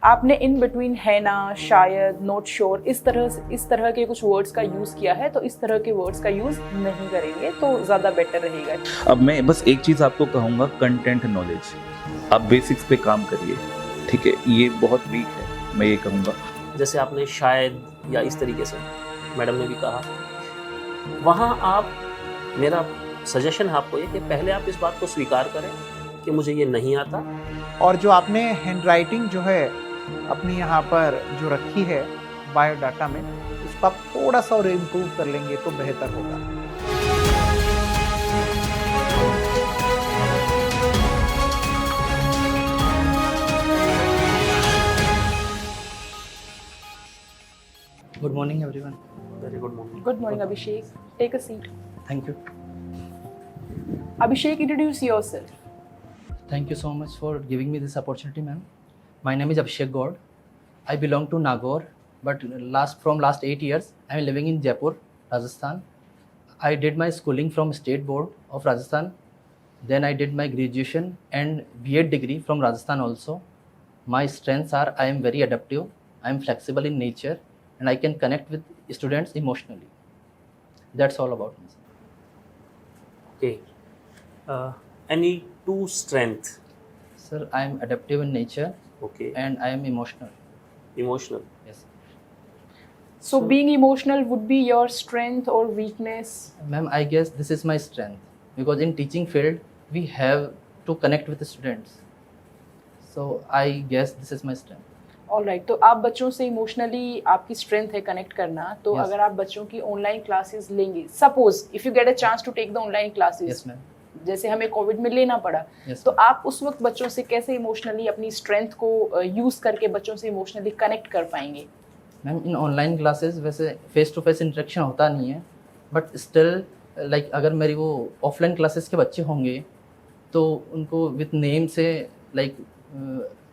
आपने in between है ना, शायद, नॉट श्योर, इस तरह के कुछ वर्ड्स का यूज़ किया है, तो इस तरह के वर्ड्स का यूज़ नहीं करेंगे तो ज़्यादा बेटर रहेगा। अब मैं बस एक चीज़ आपको कहूँगा, कंटेंट नॉलेज, आप बेसिक्स पे काम करिए, ठीक है, ये बहुत वीक है, मैं ये कहूँगा। जैसे आपने शायद या इस तरीके से मैडम ने भी कहा, वहाँ आप, मेरा सजेशन है आपको ये कि पहले आप इस बात को स्वीकार करें कि मुझे ये नहीं आता। और जो आपने हैंडराइटिंग जो है अपनी यहाँ पर जो रखी है बायोडाटा में, उसको आप थोड़ा सा और इम्प्रूव कर लेंगे तो बेहतर होगा। Good morning, everyone. Very good morning. Good morning, Abhishek. Take a seat. Thank you. Abhishek, introduce yourself. Thank you so much for giving me this opportunity, ma'am. My name is Abhishek Gaur. I belong to Nagaur, but from last 8 years, I am living in Jaipur, Rajasthan. I did my schooling from State Board of Rajasthan. Then I did my graduation and B.Ed degree from Rajasthan also. My strengths are I am very adaptive, I am flexible in nature, and I can connect with students emotionally. That's all about me. Okay. Any two strength? Sir, I am adaptive in nature Okay. and I am emotional. Emotional. Yes. So being emotional would be your strength or weakness? Ma'am, I guess this is my strength because in teaching field we have to connect with the students. So I guess this is my strength. Alright, तो आप बच्चों से emotionally आपकी strength है connect करना, तो Yes. अगर आप बच्चों की ऑनलाइन क्लासेस लेंगे, suppose if you get a chance to take the online classes, Yes, ma'am. जैसे हमें कोविड में लेना पड़ा, Yes. तो आप उस वक्त बच्चों से कैसे इमोशनली अपनी स्ट्रेंथ को यूज करके बच्चों से इमोशनली कनेक्ट कर पाएंगे? मैम, इन ऑनलाइन क्लासेस वैसे फेस टू फेस इंटरेक्शन होता नहीं है, बट स्टिल लाइक अगर मेरी वो ऑफलाइन क्लासेस के बच्चे होंगे तो उनको विथ नेम से लाइक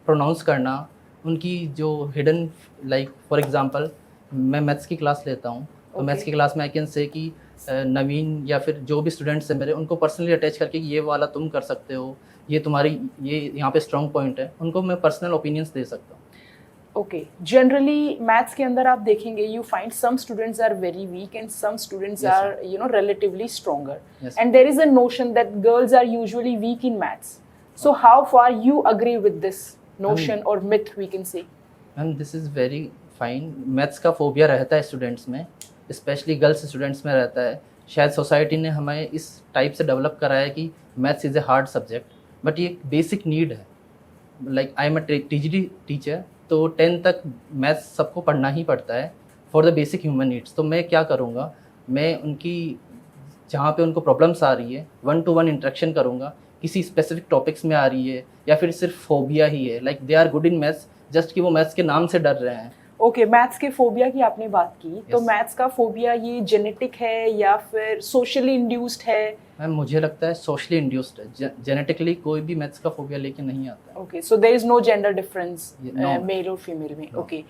प्रोनाउंस करना, उनकी जो हिडन, लाइक फॉर एग्जांपल मैं मैथ्स की क्लास लेता हूँ, तो मैथ्स की क्लास में आई कैन से कि नवीन या फिर जो भी स्टूडेंट्स हैं मेरे, उनको पर्सनली अटैच करके ये वाला तुम कर सकते हो, ये तुम्हारी ये यहाँ पे स्ट्रॉन्ग पॉइंट है, उनको मैं पर्सनल ओपिनियंस दे सकता हूँ। ओके, जनरली मैथ्स के अंदर आप देखेंगे you find some students are very weak and some students Yes, are relatively stronger, Yes. and there is a notion that girls are usually weak in maths. So how far you agree with this notion or myth, we can say? Ma'am, this is very fine. Maths का phobia रहता है students में, specially girls students में रहता है। शायद society ने हमें इस टाइप से डेवलप कराया कि maths is a hard subject, but ये एक बेसिक नीड है। Like I am a TGT teacher, तो 10 तक मैथ्स सबको पढ़ना ही पड़ता है for the basic human needs. तो मैं क्या करूँगा, मैं उनकी जहाँ पे उनको प्रॉब्लम्स आ रही है 1-to-1 इंटरेक्शन करूँगा, किसी स्पेसिफिक टॉपिक्स में आ रही है या फिर सिर्फ फोबिया ही है, like they are good in maths, just कि वो मैथ्स के नाम से डर रहे हैं। ओके, मैथ्स के फोबिया की आपने बात की, तो Yes. मैथ्स का फोबिया ये जेनेटिक है या फिर सोशली इंड्यूस्ड है? मैम, मुझे लगता है सोशली इंड्यूस्ड है। जेनेटिकली कोई भी मैथ्स का फोबिया लेके नहीं आता। Okay, so there is no gender difference No. Male और फीमेल में। No. ओके,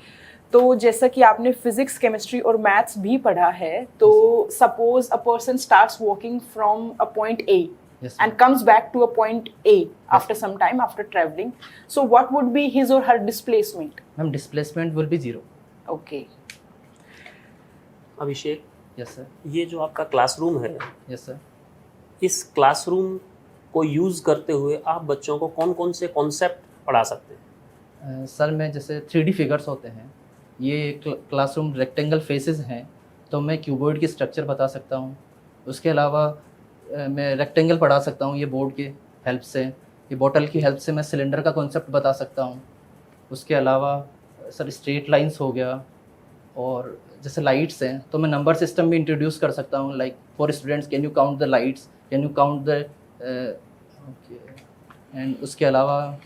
तो जैसा कि आपने फिजिक्स, केमिस्ट्री और मैथ्स भी पढ़ा है, तो suppose a person starts walking from a point A Yes, and ma'am. comes back to a point A after some time, after traveling. So what would be his or her displacement? Ma'am, displacement will be 0। Okay. Abhishek, yes sir. ये जो आपका classroom है, yes sir. इस classroom को use करते हुए आप बच्चों को कौन कौन से कॉन्सेप्ट पढ़ा सकते हैं? सर, मैं जैसे 3D फिगर्स होते हैं, ये क्लासरूम रेक्टेंगल फेसेस हैं, तो मैं क्यूबॉइड की स्ट्रक्चर बता सकता हूँ। उसके अलावा मैं रेक्टेंगल पढ़ा सकता हूँ ये बोर्ड के हेल्प से, ये बॉटल की हेल्प से मैं सिलेंडर का कॉन्सेप्ट बता सकता हूँ। उसके अलावा सर स्ट्रेट लाइंस हो गया, और जैसे लाइट्स हैं तो मैं नंबर सिस्टम भी इंट्रोड्यूस कर सकता हूँ, like for students can you count the lights, can you count the end उसके अलावा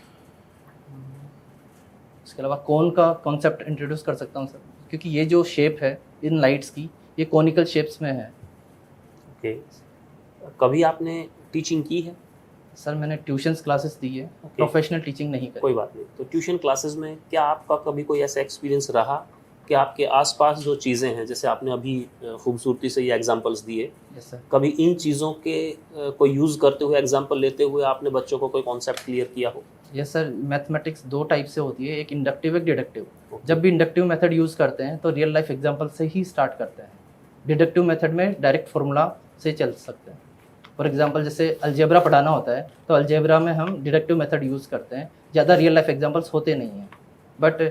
कोन का कॉन्सेप्ट इंट्रोड्यूस कर सकता हूँ सर, क्योंकि ये जो शेप है इन लाइट्स की, ये कॉनिकल शेप्स में है। ओके, कभी आपने टीचिंग की है? सर, मैंने ट्यूशन्स क्लासेस दी है, प्रोफेशनल टीचिंग नहीं करी। कोई बात नहीं। तो ट्यूशन क्लासेस में क्या आपका कभी कोई ऐसा एक्सपीरियंस रहा कि आपके आसपास जो चीज़ें हैं, जैसे आपने अभी खूबसूरती से ये एग्जांपल्स दिए, यस सर। कभी इन चीज़ों के को यूज़ करते हुए, एग्जांपल लेते हुए आपने बच्चों को कोई कॉन्सेप्ट क्लियर किया हो? यस सर, मैथमेटिक्स दो टाइप से होती है, एक इंडक्टिव एक डिडक्टिव। जब भी इंडक्टिव मेथड यूज़ करते हैं तो रियल लाइफ एग्जांपल से ही स्टार्ट करते हैं। डिडक्टिव मेथड में डायरेक्ट फार्मूला से चल सकते हैं। फॉर एग्जांपल जैसे अलजेब्रा पढ़ाना होता है तो अलजेब्रा में हम डिडक्टिव मेथड यूज़ करते हैं, ज़्यादा रियल लाइफ एग्जांपल्स होते नहीं हैं, बट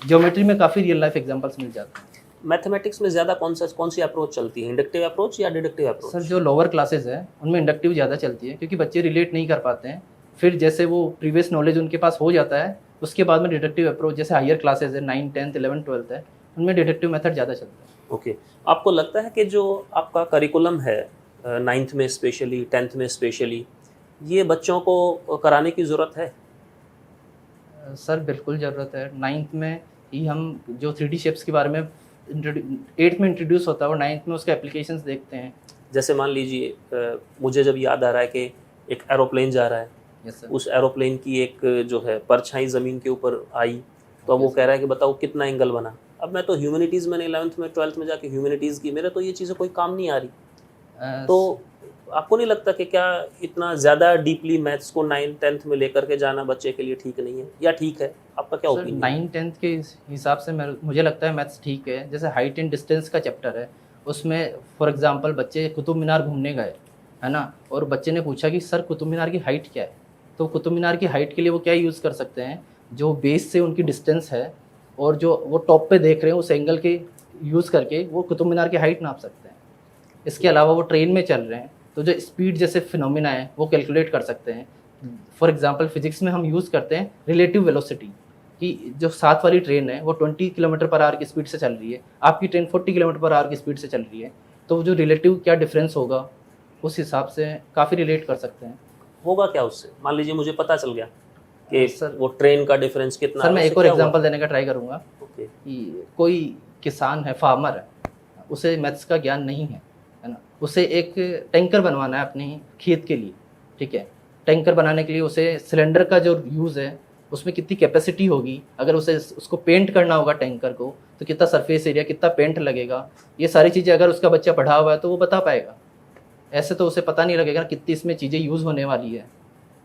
ज्योमेट्री में काफ़ी रियल लाइफ एग्जांपल्स मिल जाते हैं। मैथमेटिक्स में ज़्यादा कौन सी अप्रोच चलती है, इंडक्टिव अप्रोच या डिडक्टिव अप्रोच? सर जो लोअर क्लासेज है उनमें इंडक्टिव ज़्यादा चलती है, क्योंकि बच्चे रिलेट नहीं कर पाते हैं। फिर जैसे वो प्रीवियस नॉलेज उनके पास हो जाता है, उसके बाद में डिडक्टिव अप्रोच, जैसे हायर क्लासेज है 9th 10th 11th 12th है, उनमें डिडक्टिव मेथड ज़्यादा चलता है। ओके, आपको लगता है कि जो आपका करिकुलम है 9th में स्पेशली, 10th में स्पेशली, ये बच्चों को कराने की ज़रूरत है? सर बिल्कुल ज़रूरत है। 9th में ही हम जो 3D शेप्स के बारे में 8th में इंट्रोड्यूस होता है और 9th में उसके एप्लीकेशंस देखते हैं। जैसे मान लीजिए मुझे जब याद आ रहा है कि एक एरोप्लेन जा रहा है, यस सर। उस एरोप्लेन की एक जो है परछाई ज़मीन के ऊपर आई, तो अब वो Yes, कह रहा है कि बताओ कितना एंगल बना। अब मैं तो ह्यूमैनिटीज़ में 11th में 12th में जाके ह्यूमैनिटीज़ की, मेरे तो ये चीज़ें कोई काम नहीं आ रही। तो आपको नहीं लगता कि क्या इतना ज़्यादा डीपली मैथ्स को 9th 10th में लेकर के जाना बच्चे के लिए ठीक नहीं है, या ठीक है? आपका क्या सर ओपिनियन? 9th 10th के हिसाब से मुझे लगता है मैथ्स ठीक है। जैसे हाइट एंड डिस्टेंस का चैप्टर है, उसमें फॉर एग्जांपल बच्चे कुतुब मीनार घूमने गए, है ना, और बच्चे ने पूछा कि सर कुतुब मीनार की हाइट क्या है, तो कुतुब मीनार की हाइट के लिए वो क्या यूज़ कर सकते हैं, जो बेस से उनकी डिस्टेंस है और जो वो टॉप पे देख रहे हैं उस एंगल के यूज़ करके वो कुतुब मीनार की हाइट नाप सकते हैं। इसके अलावा वो ट्रेन में चल रहे हैं तो जो स्पीड जैसे फिनोमिना है वो कैलकुलेट कर सकते हैं। फॉर एग्जांपल फिजिक्स में हम यूज़ करते हैं रिलेटिव वेलोसिटी, कि जो साथ वाली ट्रेन है वो 20 km/h की स्पीड से चल रही है, आपकी ट्रेन 40 km/h की स्पीड से चल रही है, तो जो रिलेटिव क्या डिफरेंस होगा उस हिसाब से काफ़ी रिलेट कर सकते हैं। होगा क्या उससे? मान लीजिए मुझे पता चल गया कि सर- वो ट्रेन का डिफरेंस कितना सर है, मैं उससे एक और क्या हुआ? एग्जांपल देने का ट्राई करूँगा ओके, कि कोई किसान है, फार्मर है, उसे मैथ्स का ज्ञान नहीं है ना, उसे एक टैंकर बनवाना है अपने खेत के लिए, ठीक है। टैंकर बनाने के लिए उसे सिलेंडर का जो यूज़ है उसमें कितनी कैपेसिटी होगी, अगर उसे उसको पेंट करना होगा टैंकर को तो कितना सरफेस एरिया, कितना पेंट लगेगा, ये सारी चीज़ें अगर उसका बच्चा पढ़ा हुआ है तो वो बता पाएगा। ऐसे तो उसे पता नहीं लगेगा कितनी इसमें चीज़ें यूज़ होने वाली है।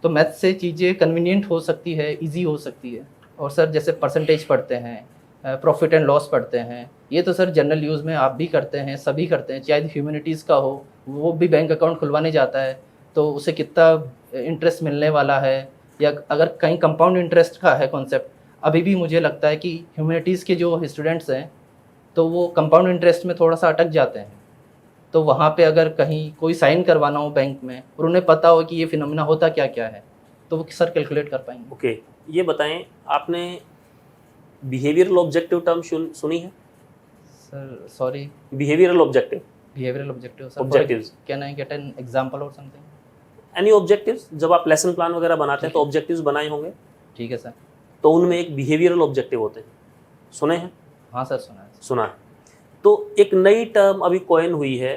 तो मैथ्स से चीज़ें कन्वीनियंट हो सकती है, इजी हो सकती है। और सर जैसे परसेंटेज पढ़ते हैं, प्रॉफिट एंड लॉस पढ़ते हैं, ये तो सर जनरल यूज़ में आप भी करते हैं, सभी करते हैं, चाहे ह्यूमैनिटीज़ का हो, वो भी बैंक अकाउंट खुलवाने जाता है तो उसे कितना इंटरेस्ट मिलने वाला है, या अगर कहीं कंपाउंड इंटरेस्ट का है कॉन्सेप्ट, अभी भी मुझे लगता है कि ह्यूमैनिटीज़ के जो स्टूडेंट्स हैं तो वो कंपाउंड इंटरेस्ट में थोड़ा सा अटक जाते हैं। तो वहाँ पे अगर कहीं कोई साइन करवाना हो बैंक में और उन्हें पता हो कि ये फिनोमिना होता क्या क्या है तो वो सर कैलकुलेट कर पाएंगे। ओके, ये बताएं, आपने बिहेवियरल ऑब्जेक्टिव टर्म सुनी है? Sir sorry, behavioural objective, behavioural objective sir, Objectives. Can I get an example और समथिंग? Any objectives? जब आप लेसन प्लान वगैरह बनाते हैं तो ऑब्जेक्टिव्स बनाए होंगे, ठीक है सर। तो उनमें एक बिहेवियरल ऑब्जेक्टिव होते हैं, सुने हैं? हाँ सर सुना है। सुना है। तो एक नई टर्म अभी कॉइन हुई है,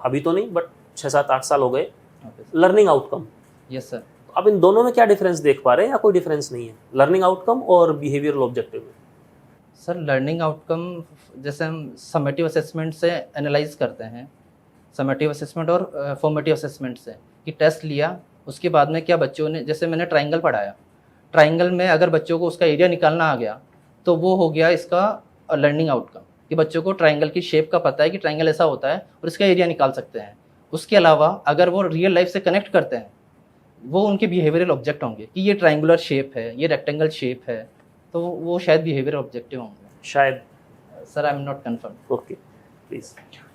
अभी तो नहीं बट 6-7-8 साल हो गए, okay learning outcome. Yes sir. अब इन दोनों में क्या डिफरेंस देख पा रहे हैं या कोई डिफरेंस नहीं है, लर्निंग आउटकम और बिहेवियरल ऑब्जेक्टिव में? सर लर्निंग आउटकम जैसे हम समेटिव असेसमेंट से एनालाइज करते हैं, समेटिव असेसमेंट और फॉर्मेटिव असेसमेंट से, कि टेस्ट लिया उसके बाद में क्या बच्चों ने, जैसे मैंने ट्राइंगल पढ़ाया, ट्राइंगल में अगर बच्चों को उसका एरिया निकालना आ गया तो वो हो गया इसका लर्निंग आउटकम, कि बच्चों को ट्राइंगल की शेप का पता है कि ट्राइंगल ऐसा होता है और इसका एरिया निकाल सकते हैं। उसके अलावा अगर वो रियल लाइफ से कनेक्ट करते हैं वो उनके बिहेवियरल ऑब्जेक्ट होंगे, कि ये ट्राइंगुलर शेप है, ये रेक्टेंगल शेप है, तो वो शायद बिहेवियरल ऑब्जेक्टिव होंगे शायद। Sir. I am not confirm. Okay please.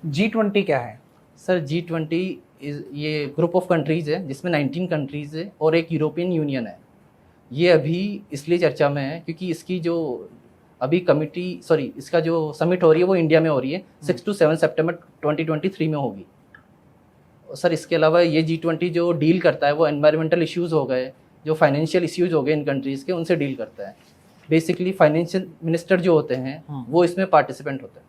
G20 क्या है? सर G20 ये ग्रुप ऑफ कंट्रीज़ है जिसमें 19 कंट्रीज़ है और एक यूरोपियन यूनियन है। ये अभी इसलिए चर्चा में है क्योंकि इसकी जो अभी इसका जो समिट हो रही है वो इंडिया में हो रही है, 6 to 7 सितंबर 2023 में होगी। सर इसके अलावा ये G20 जो डील करता है वो एनवायरमेंटल इश्यूज़ हो गए, जो फाइनेंशियल इश्यूज़ हो गए इन कंट्रीज़ के, उनसे डील करता है। बेसिकली फाइनेंशियल मिनिस्टर जो होते हैं वो इसमें पार्टिसिपेंट होते हैं।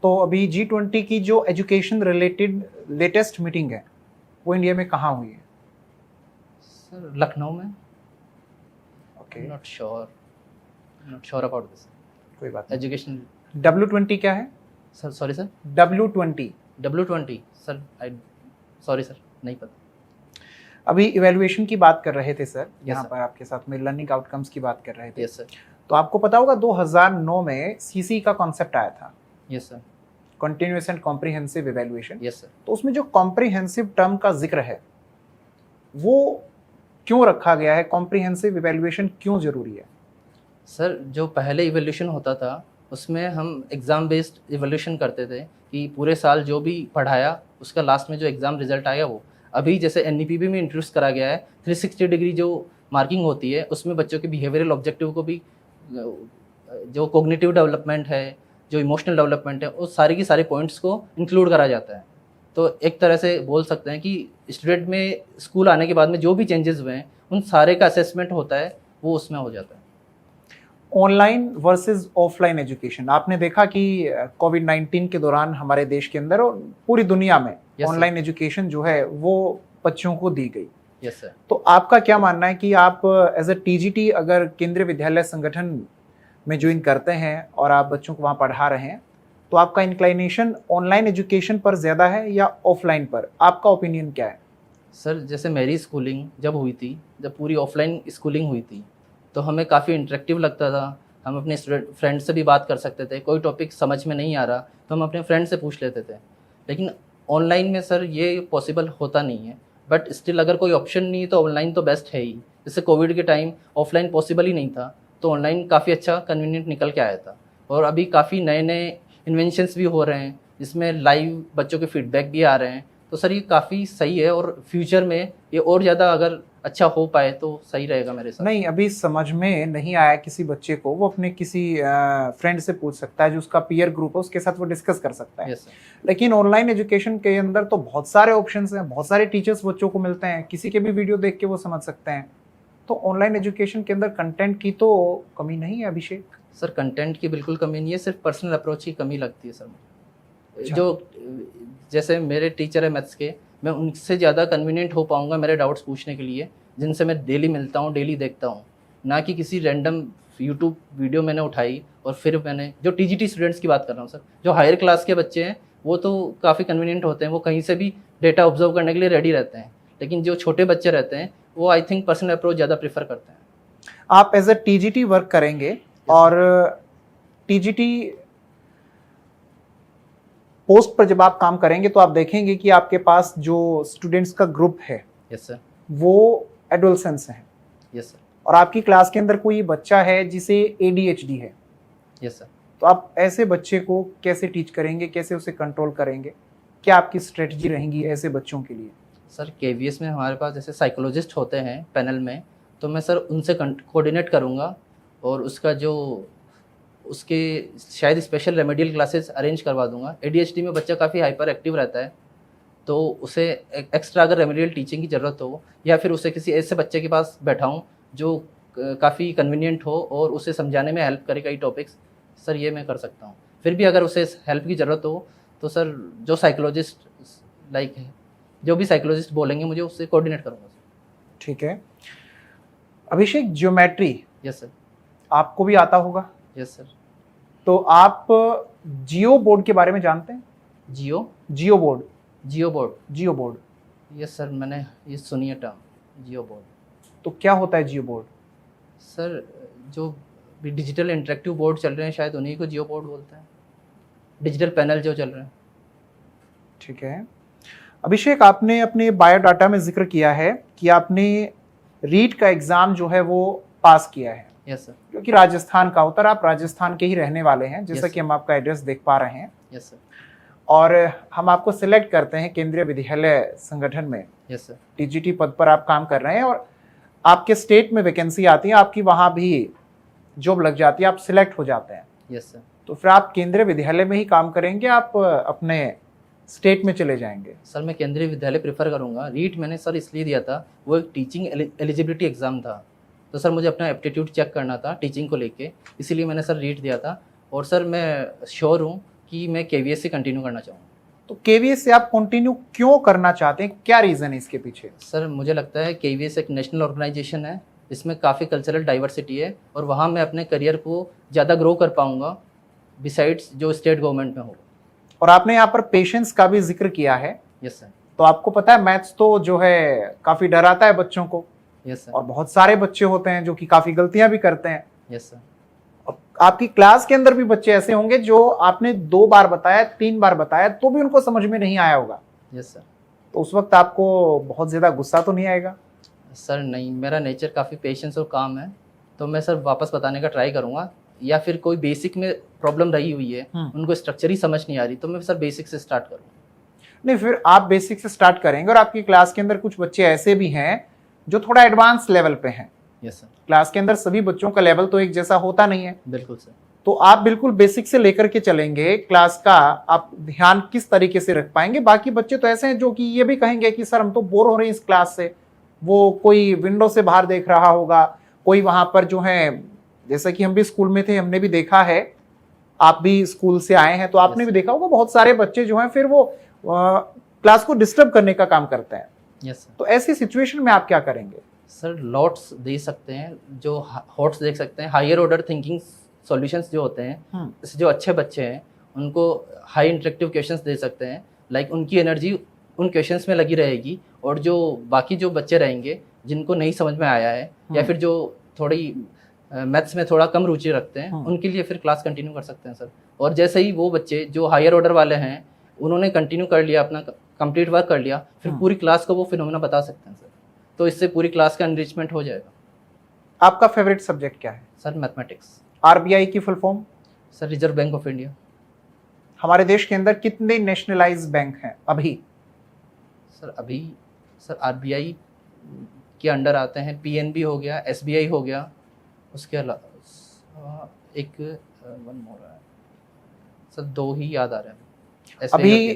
तो अभी G20 की जो एजुकेशन रिलेटेड लेटेस्ट मीटिंग है वो इंडिया में कहाँ हुई है? सर लखनऊ में। Okay, not sure about this कोई बात नहीं। एजुकेशन। W20 क्या है? Sir sorry sir, W20 W20 sir, sorry sir नहीं पता। अभी इवैल्यूएशन की बात कर रहे थे सर, यहाँ sir. पर आपके साथ में लर्निंग आउटकम्स की बात कर रहे थे। Yes sir. तो आपको पता होगा 2009 में सीसी का कॉन्सेप्ट आया था, yes sir. Continuous and comprehensive evaluation. Yes sir. तो उसमें जो कॉम्प्रिहेंसिव टर्म का जिक्र है वो क्यों रखा गया है, कॉम्प्रिहेंसिव इवैल्यूएशन क्यों जरूरी है? सर जो पहले इवोल्यूशन होता था उसमें हम एग्ज़ाम बेस्ड इवोल्यूशन करते थे कि पूरे साल जो भी पढ़ाया उसका लास्ट में जो एग्ज़ाम रिजल्ट आया वो। अभी जैसे NEPP में इंट्रोड्यूस करा गया है 360 डिग्री जो मार्किंग होती है उसमें बच्चों के बिहेवियरल ऑब्जेक्टिव को भी, जो कोग्निटिव डेवलपमेंट है, जो इमोशनल डेवलपमेंट है, उस सारे की सारे पॉइंट्स को इंक्लूड करा जाता है। तो एक तरह से बोल सकते हैं कि स्टूडेंट में स्कूल आने के बाद में जो भी चेंजेस हुए हैं उन सारे का असेसमेंट होता है, वो उसमें हो जाता है। ऑनलाइन वर्सेस ऑफलाइन एजुकेशन, आपने देखा कि कोविड-19 के दौरान हमारे देश के अंदर और पूरी दुनिया में Yes, ऑनलाइन एजुकेशन जो है वो बच्चों को दी गई। Yes sir. तो आपका क्या मानना है कि आप एज अ TGT अगर केंद्रीय विद्यालय संगठन में ज्वाइन करते हैं और आप बच्चों को वहाँ पढ़ा रहे हैं तो आपका इंक्लाइनेशन ऑनलाइन एजुकेशन पर ज़्यादा है या ऑफलाइन पर? आपका ओपिनियन क्या है? सर जैसे मेरी स्कूलिंग जब हुई थी, जब पूरी ऑफलाइन स्कूलिंग हुई थी तो हमें काफ़ी इंटरेक्टिव लगता था। हम अपने फ्रेंड से भी बात कर सकते थे, कोई टॉपिक समझ में नहीं आ रहा तो हम अपने फ्रेंड से पूछ लेते थे। लेकिन ऑनलाइन में सर ये पॉसिबल होता नहीं है, बट स्टिल अगर कोई ऑप्शन नहीं तो ऑनलाइन तो बेस्ट है ही। जैसे कोविड के टाइम ऑफलाइन पॉसिबल ही नहीं था तो ऑनलाइन काफ़ी अच्छा कन्वीनियंट निकल के आया था। और अभी काफ़ी नए नए इन्वेंशंस भी हो रहे हैं जिसमें लाइव बच्चों के फीडबैक भी आ रहे हैं। तो सर ये काफ़ी सही है और फ्यूचर में ये और ज़्यादा अगर अच्छा हो पाए तो सही रहेगा मेरे साथ। नहीं, अभी समझ में नहीं आया किसी बच्चे को, वो अपने किसी फ्रेंड से पूछ सकता है, जो उसका पीयर ग्रुप है उसके साथ वो डिस्कस कर सकता है। Yes sir. लेकिन ऑनलाइन एजुकेशन के अंदर तो बहुत सारे ऑप्शंस हैं, बहुत सारे टीचर्स बच्चों को मिलते हैं, किसी के भी वीडियो देख के वो समझ सकते हैं। तो ऑनलाइन एजुकेशन के अंदर कंटेंट की तो कमी नहीं है अभिषेक? सर कंटेंट की बिल्कुल कमी नहीं है, सिर्फ पर्सनल अप्रोच की कमी लगती है सर मुझे। अच्छा। जो जैसे मेरे टीचर है मैथ्स के, मैं उनसे ज़्यादा कन्वीनियंट हो पाऊँगा मेरे डाउट्स पूछने के लिए, जिनसे मैं डेली मिलता हूँ, डेली देखता हूँ, ना कि किसी रैंडम यूट्यूब वीडियो मैंने उठाई और फिर मैंने, जो TGT स्टूडेंट्स की बात कर रहा हूँ सर, जो हायर क्लास के बच्चे हैं वो तो काफ़ी कन्वीनियंट होते हैं, वो कहीं से भी डेटा ऑब्जर्व करने के लिए रेडी रहते हैं। लेकिन जो छोटे बच्चे रहते हैं वो आई थिंक पर्सनल अप्रोच ज़्यादा प्रेफर करते हैं। आप एज अ TGT वर्क करेंगे और TGT पोस्ट पर जब आप काम करेंगे तो आप देखेंगे कि आपके पास जो स्टूडेंट्स का ग्रुप है यस सर। वो एडोलसेंस हैं, यस सर। और आपकी क्लास के अंदर कोई बच्चा है जिसे ADHD है, यस सर। तो आप ऐसे बच्चे को कैसे टीच करेंगे, कैसे उसे कंट्रोल करेंगे? क्या आपकी स्ट्रेटजी रहेंगी ऐसे बच्चों के लिए? सर KVS में हमारे पास जैसे साइकोलॉजिस्ट होते हैं पैनल में, तो मैं सर उनसे कोऑर्डिनेट करूँगा और उसका जो उसके शायद स्पेशल रेमेडियल क्लासेस अरेंज करवा दूंगा। ADHD में बच्चा काफ़ी हाइपर एक्टिव रहता है तो उसे एक्स्ट्रा अगर रेमेडियल टीचिंग की ज़रूरत हो या फिर उसे किसी ऐसे बच्चे के पास बैठाऊं जो काफ़ी कन्वीनियंट हो और उसे समझाने में हेल्प करे कई टॉपिक्स, सर ये मैं कर सकता हूँ। फिर भी अगर उसे हेल्प की ज़रूरत हो तो सर जो साइकोलॉजिस्ट लाइक है, जो भी साइकोलॉजिस्ट बोलेंगे मुझे उससे कोऑर्डिनेट करूँगा। ठीक है अभिषेक, ज्योमेट्री यस सर। आपको भी आता होगा? Yes sir. तो आप जियो बोर्ड के बारे में जानते हैं? जियो बोर्ड। यस सर, मैंने ये सुनी है टर्म जियो बोर्ड। तो क्या होता है जियो बोर्ड? सर जो भी डिजिटल इंटरेक्टिव बोर्ड चल रहे हैं शायद उन्हीं को जियो बोर्ड बोलते हैं, डिजिटल पैनल जो चल रहे हैं। ठीक है अभिषेक, आपने अपने बायोडाटा में जिक्र किया है कि आपने रीट का एग्जाम जो है वो पास किया है। Yes sir. जो कि राजस्थान का होता है, आप राजस्थान के ही रहने वाले हैं जैसा Yes, कि हम आपका एड्रेस देख पा रहे हैं। Yes sir. और हम आपको सिलेक्ट करते हैं केंद्रीय विद्यालय संगठन में, यस सर। TGT पद पर आप काम कर रहे हैं और आपके स्टेट में वैकेंसी आती है, आपकी वहाँ भी जॉब लग जाती है, आप सिलेक्ट हो जाते हैं। Yes sir. तो फिर आप केंद्रीय विद्यालय में ही काम करेंगे, आप अपने स्टेट में चले जाएंगे? सर मैं केंद्रीय विद्यालय प्रेफर करूँगा। रीट मैंने सर इसलिए दिया था, वो एक टीचिंग एलिजिबिलिटी एग्ज़ाम था, तो सर मुझे अपना एप्टीट्यूड चेक करना था टीचिंग को लेके, इसीलिए मैंने सर रीट दिया था। और सर मैं श्योर हूँ कि मैं KVS से कंटिन्यू करना चाहूँगा। तो KVS से आप कंटिन्यू क्यों करना चाहते हैं, क्या रीज़न है इसके पीछे? सर मुझे लगता है KVS एक नेशनल ऑर्गेनाइजेशन है, इसमें काफ़ी कल्चरल डाइवर्सिटी है और वहाँ मैं अपने करियर को ज़्यादा ग्रो कर पाऊँगा बिसाइड्स जो स्टेट गवर्नमेंट में हो। और आपने यहाँ पर पेशेंस का भी जिक्र किया है। Yes sir. तो आपको पता है मैथ्स तो जो है काफी डराता है बच्चों को, यस सर। और बहुत सारे बच्चे होते हैं जो कि काफी गलतियां भी करते हैं। Yes sir. और आपकी क्लास के अंदर भी बच्चे ऐसे होंगे जो आपने 2 बार बताया, 3 बार बताया, तो भी उनको समझ में नहीं आया होगा। Yes sir. तो उस वक्त आपको बहुत ज्यादा गुस्सा तो नहीं आएगा? सर नहीं, मेरा नेचर काफ़ी पेशेंस और काम है, तो मैं सर वापस बताने का ट्राई करूँगा। या फिर कोई बेसिक में प्रॉब्लम रही हुई है, उनको स्ट्रक्चर ही समझ नहीं आ रही, तो मैं सर बेसिक से स्टार्ट करूँगा। नहीं, फिर आप बेसिक से स्टार्ट करेंगे और आपकी क्लास के अंदर कुछ बच्चे ऐसे भी हैं जो थोड़ा एडवांस लेवल पे हैं। Yes sir. क्लास के अंदर सभी बच्चों का लेवल तो एक जैसा होता नहीं है, बिल्कुल सर। तो आप बिल्कुल बेसिक से लेकर के चलेंगे। क्लास का आप ध्यान किस तरीके से रख पाएंगे? बाकी बच्चे तो ऐसे हैं जो कि ये भी कहेंगे कि सर हम तो बोर हो रहे हैं इस क्लास से। वो कोई विंडो से बाहर देख रहा होगा, कोई वहां पर जो है, जैसा कि हम भी स्कूल में थे, हमने भी देखा है, आप भी स्कूल से आए हैं तो आपने भी देखा होगा, बहुत सारे बच्चे जो हैं फिर वो क्लास को डिस्टर्ब करने का काम करते हैं। Yes sir. तो ऐसी सिचुएशन में आप क्या करेंगे? सर लॉट्स दे सकते हैं, जो हॉट्स देख सकते हैं, हायर ऑर्डर थिंकिंग सॉल्यूशंस जो होते हैं, जैसे जो अच्छे बच्चे हैं उनको हाई इंटरेक्टिव क्वेश्चंस दे सकते हैं। लाइक उनकी एनर्जी उन क्वेश्चंस में लगी रहेगी, और जो बाकी जो बच्चे रहेंगे जिनको नहीं समझ में आया है या फिर जो थोड़ी मैथ्स में थोड़ा कम रुचि रखते हैं, उनके लिए फिर क्लास कंटिन्यू कर सकते हैं सर। और जैसे ही वो बच्चे जो हायर ऑर्डर वाले हैं उन्होंने कंटिन्यू कर लिया, अपना कंप्लीट वर्क कर लिया, फिर पूरी क्लास को वो फिनोमेना बता सकते हैं सर। तो इससे पूरी क्लास का एनरिचमेंट हो जाएगा। आपका फेवरेट सब्जेक्ट क्या है? Sir mathematics. आरबीआई की full form? Sir reserve bank of India. हमारे देश के अंदर कितने नेशनलाइज्ड बैंक हैं अभी? सर अभी सर आरबीआई के अंडर आते हैं, पीएनबी हो गया, एसबीआई हो गया, उसके अलावा एक वन मोर है सर, 2 ही याद आ रहे हैं अभी।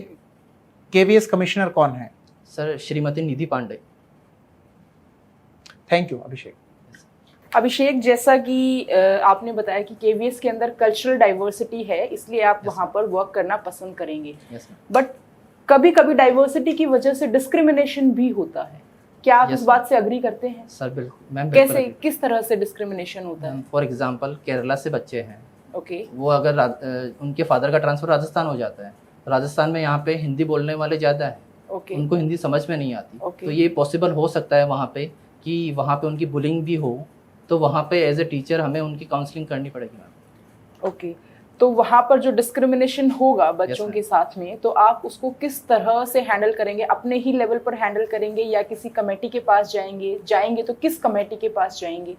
केवीएस कमिश्नर कौन है? Sir Shrimati Nidhi Pandey. Thank you Abhishek. Abhishek, जैसा कि आपने बताया कि केवीएस के अंदर कल्चरल डाइवर्सिटी है, इसलिए आप वहाँ पर वर्क करना पसंद करेंगे, बट कभी कभी डाइवर्सिटी की वजह से डिस्क्रिमिनेशन भी होता है। क्या आप इस बात से अग्री करते हैं? सर बिल्कुल मैम। कैसे, किस तरह से डिस्क्रिमिनेशन होता है? फॉर एग्जांपल केरला से बच्चे हैं, ओके, वो अगर उनके फादर का ट्रांसफर राजस्थान हो जाता है, राजस्थान में यहाँ पे हिंदी बोलने वाले ज़्यादा है, उनको हिंदी समझ में नहीं आती, तो ये पॉसिबल हो सकता है वहाँ पे कि वहाँ पे उनकी बुलिंग भी हो, तो वहाँ पे एज ए टीचर हमें उनकी काउंसलिंग करनी पड़ेगी मैम। ओके, तो वहाँ पर जो डिस्क्रिमिनेशन होगा बच्चों के साथ में, तो आप उसको किस तरह से हैंडल करेंगे? अपने ही लेवल पर हैंडल करेंगे या किसी कमेटी के पास जाएंगे तो किस कमेटी के पास जाएंगे?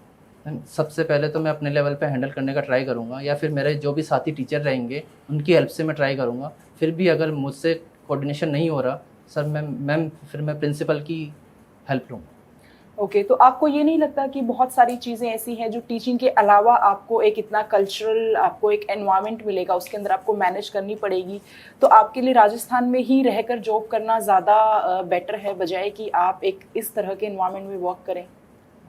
सबसे पहले तो मैं अपने लेवल पे हैंडल करने का ट्राई करूँगा, या फिर मेरे जो भी साथी टीचर रहेंगे उनकी हेल्प से मैं ट्राई करूँगा। फिर भी अगर मुझसे कोऑर्डिनेशन नहीं हो रहा सर, फिर मैं प्रिंसिपल की हेल्प लूँगा। ओके, तो आपको ये नहीं लगता कि बहुत सारी चीज़ें ऐसी हैं जो टीचिंग के अलावा आपको एक इतना कल्चरल, आपको एक एनवायरनमेंट मिलेगा, उसके अंदर आपको मैनेज करनी पड़ेगी, तो आपके लिए राजस्थान में ही रहकर जॉब करना ज़्यादा बेटर है बजाय कि आप एक इस तरह के एनवायरनमेंट में वर्क करें?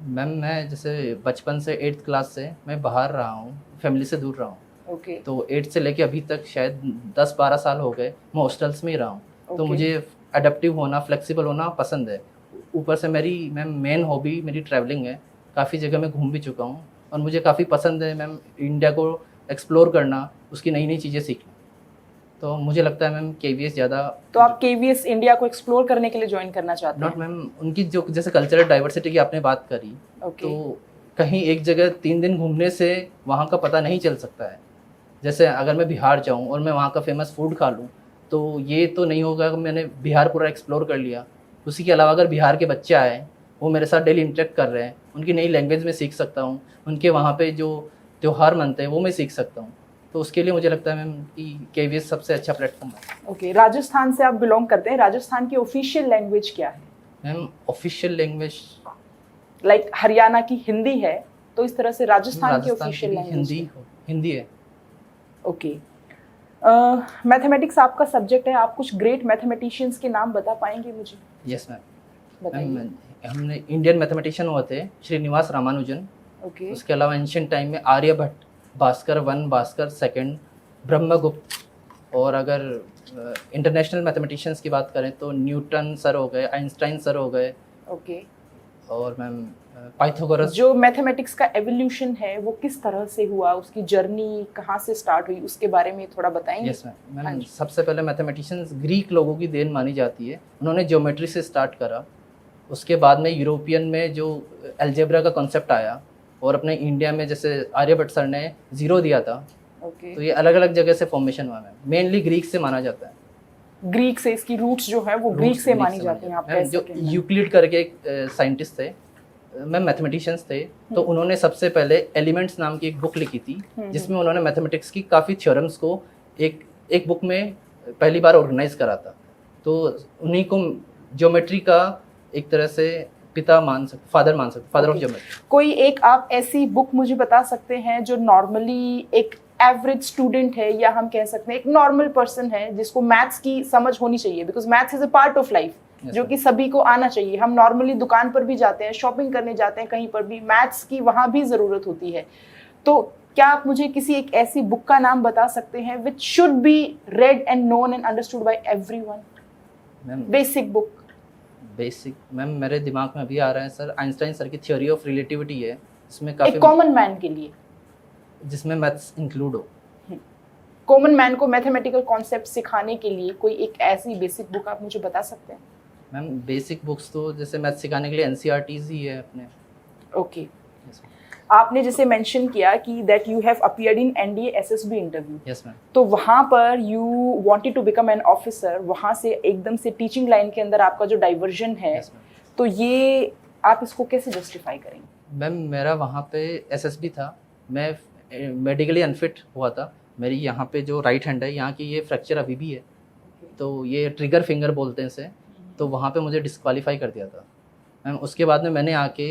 मैम मैं जैसे बचपन से 8th क्लास से मैं बाहर रहा हूँ, फैमिली से दूर रहा हूँ। ओके, तो 8 से लेके अभी तक शायद 10-12 साल हो गए मैं हॉस्टल्स में ही रहा हूँ। तो मुझे अडेप्टिव होना, फ्लेक्सिबल होना पसंद है। ऊपर से मेरी मैम मेन हॉबी मेरी ट्रैवलिंग है, काफ़ी जगह मैं घूम भी चुका हूँ और मुझे काफ़ी पसंद है मैम इंडिया को एक्सप्लोर करना, उसकी नई नई चीज़ें सीखना। तो मुझे लगता है मैम केवीएस ज़्यादा। तो आप केवीएस इंडिया को एक्सप्लोर करने के लिए ज्वाइन करना चाहते हैं? नॉट मैम, उनकी जो जैसे कल्चरल डाइवर्सिटी की आपने बात करी, तो कहीं एक जगह 3 दिन घूमने से वहाँ का पता नहीं चल सकता है। जैसे अगर मैं बिहार जाऊँ और मैं वहाँ का फेमस फूड खा लूँ, तो ये तो नहीं होगा कि मैंने बिहार पूरा एक्सप्लोर कर लिया। उसी के अलावा अगर बिहार के बच्चे आए, वो मेरे साथ डेली इंटरेक्ट कर रहे हैं, उनकी नई लैंग्वेज में सीख सकता हूँ, उनके वहाँ पे जो त्यौहार मनते हैं वो मैं सीख सकता हूँ। तो उसके लिए मुझे लगता है मैम कि केवीएस सबसे अच्छा प्लेटफॉर्म है। ओके, राजस्थान से आप बिलोंग करते हैं, राजस्थान की ऑफिशियल लैंग्वेज क्या है? Ma'am official language like Haryana की हिंदी है, तो इस तरह से राजस्थान की ऑफिशियल लैंग्वेज हिंदी है। ओके, मैथमेटिक्स आपका सब्जेक्ट है, आप कुछ ग्रेट मैथमेटिशियंस के नाम बता पाएंगे मुझे? यस मैम, बताइए। हमने इंडियन मैथमेटिशियन हुए थे श्रीनिवास रामानुजन। ओके, उसके अलावा एंशिएंट टाइम में आर्यभट्ट, भास्कर 1, भास्कर 2, ब्रह्मगुप्त। और अगर इंटरनेशनल मैथमेटिशियंस की बात करें तो न्यूटन सर हो गए, आइंस्टाइन सर हो गए। ओके, और मैम पाइथागोरस। जो मैथमेटिक्स का एवोल्यूशन है वो किस तरह से हुआ, उसकी जर्नी कहाँ से स्टार्ट हुई, उसके बारे में थोड़ा बताएंगे? Yes ma'am. हाँ मैम जी। सबसे पहले मैथमेटिशियंस ग्रीक लोगों की देन मानी जाती है। उन्होंने ज्योमेट्री से स्टार्ट करा, उसके बाद में यूरोपियन में जो अलजेब्रा का कॉन्सेप्ट आया, और अपने इंडिया में जैसे आर्यभट्ट सर ने जीरो दिया था। ओके। तो ये अलग अलग जगह से फॉर्मेशन हुआ मैम, मेनली ग्रीक से माना जाता है। ग्रीक से, इसकी रूट्स जो है वो ग्रीक से मानी जाती हैं, आप कह जो सकते हैं। यूक्लिड करके एक साइंटिस्ट थे मैम, मैथमेटिशियंस थे, तो उन्होंने सबसे पहले एलिमेंट्स नाम की एक बुक लिखी थी, जिसमें उन्होंने मैथमेटिक्स की काफ़ी थ्योरम्स को एक बुक में पहली बार ऑर्गेनाइज करा था। तो उन्हीं को ज्योमेट्री का एक तरह से पिता मान सकते, फादर ऑफ ज्योमेट्री। कोई एक आप ऐसी बुक मुझे बता सकते हैं जो नॉर्मली एक एवरेज स्टूडेंट है, या हम कह सकते हैं एक नॉर्मल पर्सन है, जिसको मैथ्स की समझ होनी चाहिए, because maths is a part of life, जो कि सभी को आना चाहिए। हम नॉर्मली दुकान पर भी जाते हैं, शॉपिंग करने जाते हैं, कहीं पर भी मैथ्स की वहाँ भी ज़रूरत होती है। तो क्या आप मुझे किसी एक ऐसी बुक का नाम बता सकते हैं which should be red and known and understood by everyone? Ma'am basic book. Basic ma'am मेरे दिमाग में अभी आ रहा है सर, आइंस्टाइन सर की थ्योरी ऑफ रिलेटिविटी है, इसमें एक काफ़ी, कॉमन मैन के लिए, जिसमें मैथ्स इंक्लूड हो। कॉमन मैन को मैथमेटिकल कॉन्सेप्ट सिखाने के लिए कोई एक ऐसी बेसिक बुक आप मुझे बता सकते हैं? मैम बेसिक बुक्स तो जैसे मैथ सिखाने के लिए एनसीईआरटीज ही है अपने। ओके। आपने जैसे मेंशन किया कि that you have appeared in NDA SSB interview, yes ma'am. तो वहाँ पर you wanted to become an officer, वहाँ से एकदम से टीचिंग लाइन के अंदर आपका जो डाइवर्जन है, यस मैम। तो ये आप इसको कैसे जस्टिफाई करेंगे? मैम मेरा वहाँ पे एसएसबी था, मैं मेडिकली अनफिट हुआ था। मेरी यहाँ पे जो राइट हैंड है, यहाँ की ये फ्रैक्चर अभी भी है, तो ये ट्रिगर फिंगर बोलते हैं इसे, तो वहाँ पे मुझे डिस्क्वालीफाई कर दिया था मैम। उसके बाद में मैंने आके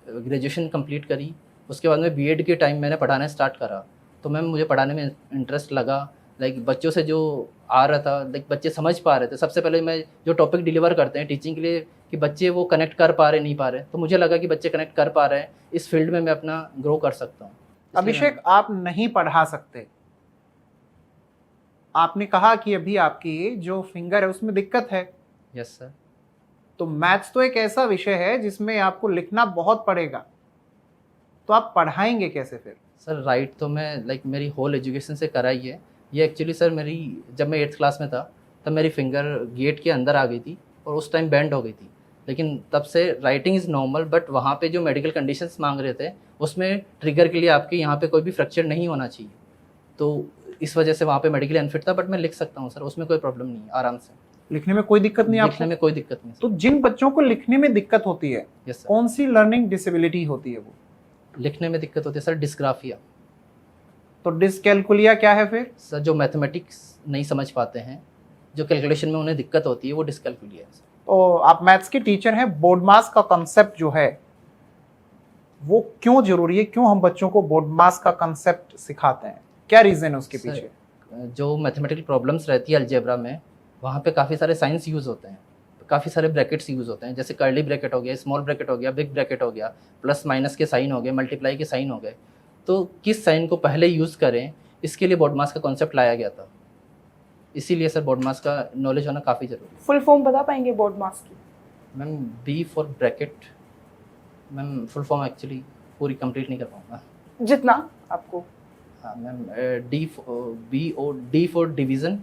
ग्रेजुएशन कंप्लीट करी, उसके बाद में बीएड के टाइम मैंने पढ़ाना स्टार्ट करा, तो मैम मुझे पढ़ाने में इंटरेस्ट लगा। लाइक बच्चों से जो आ रहा था, लाइक बच्चे समझ पा रहे थे। सबसे पहले मैं जो टॉपिक डिलीवर करते हैं टीचिंग के लिए कि बच्चे वो कनेक्ट कर पा रहे नहीं पा रहे, तो मुझे लगा कि बच्चे कनेक्ट कर पा रहे हैं, इस फील्ड में मैं अपना ग्रो कर सकता हूँ। अभिषेक, आप नहीं पढ़ा सकते, आपने कहा कि अभी आपकी जो फिंगर है उसमें दिक्कत है। Yes sir. तो मैथ्स तो एक ऐसा विषय है जिसमें आपको लिखना बहुत पड़ेगा, तो आप पढ़ाएंगे कैसे फिर? सर राइट तो मैं लाइक मेरी होल एजुकेशन से करा ही है। ये एक्चुअली सर मेरी जब मैं 8th क्लास में था तब मेरी फिंगर गेट के अंदर आ गई थी और उस टाइम बैंड हो गई थी, लेकिन तब से राइटिंग इज़ नॉर्मल। बट वहाँ पे जो मेडिकल कंडीशंस मांग रहे थे उसमें ट्रिगर के लिए आपके यहाँ पे कोई भी फ्रैक्चर नहीं होना चाहिए, तो इस वजह से वहाँ पे मेडिकली अनफिट था। बट मैं लिख सकता हूँ सर, उसमें कोई प्रॉब्लम नहीं है, आराम से लिखने में कोई दिक्कत नहीं? लिखने आपको में कोई दिक्कत नहीं। तो जिन बच्चों को लिखने में दिक्कत होती है, यस सर। कौन सी लर्निंग डिसेबिलिटी होती है वो? लिखने में दिक्कत होती है सर डिस्ग्राफिया। तो डिसकैलकुलिया क्या है फिर? सर जो मैथमेटिक्स नहीं समझ पाते हैं, जो कैलकुलेशन में उन्हें दिक्कत होती है, वो डिस्कैलकुलिया है। तो आप मैथ्स के टीचर हैं, बोर्ड मास का कंसेप्ट जो है वो क्यों जरूरी है? क्यों हम बच्चों को बोर्ड मास का कंसेप्ट सिखाते हैं? क्या रीजन है उसके सर, पीछे? जो मैथमेटिकल प्रॉब्लम्स रहती है अलजेब्रा में, वहाँ पे काफ़ी सारे साइंस यूज़ होते हैं, काफ़ी सारे ब्रैकेट्स यूज़ होते हैं, जैसे कर्ली ब्रैकेट हो गया, स्मॉल ब्रैकेट हो गया, बिग ब्रैकेट हो गया, प्लस माइनस के साइन हो गए, मल्टीप्लाई के साइन हो गए। तो किस साइन को पहले यूज़ करें, इसके लिए बोर्ड मास का कॉन्सेप्ट लाया गया था। इसीलिए सर बोर्ड मास का नॉलेज होना काफ़ी ज़रूरी है। फुल फॉर्म बता पाएंगे बोर्ड मास की? Ma'am B for bracket. Ma'am full form actually पूरी कंप्लीट नहीं कर पाऊँगा। जितना आपको। हाँ ma'am, D for division,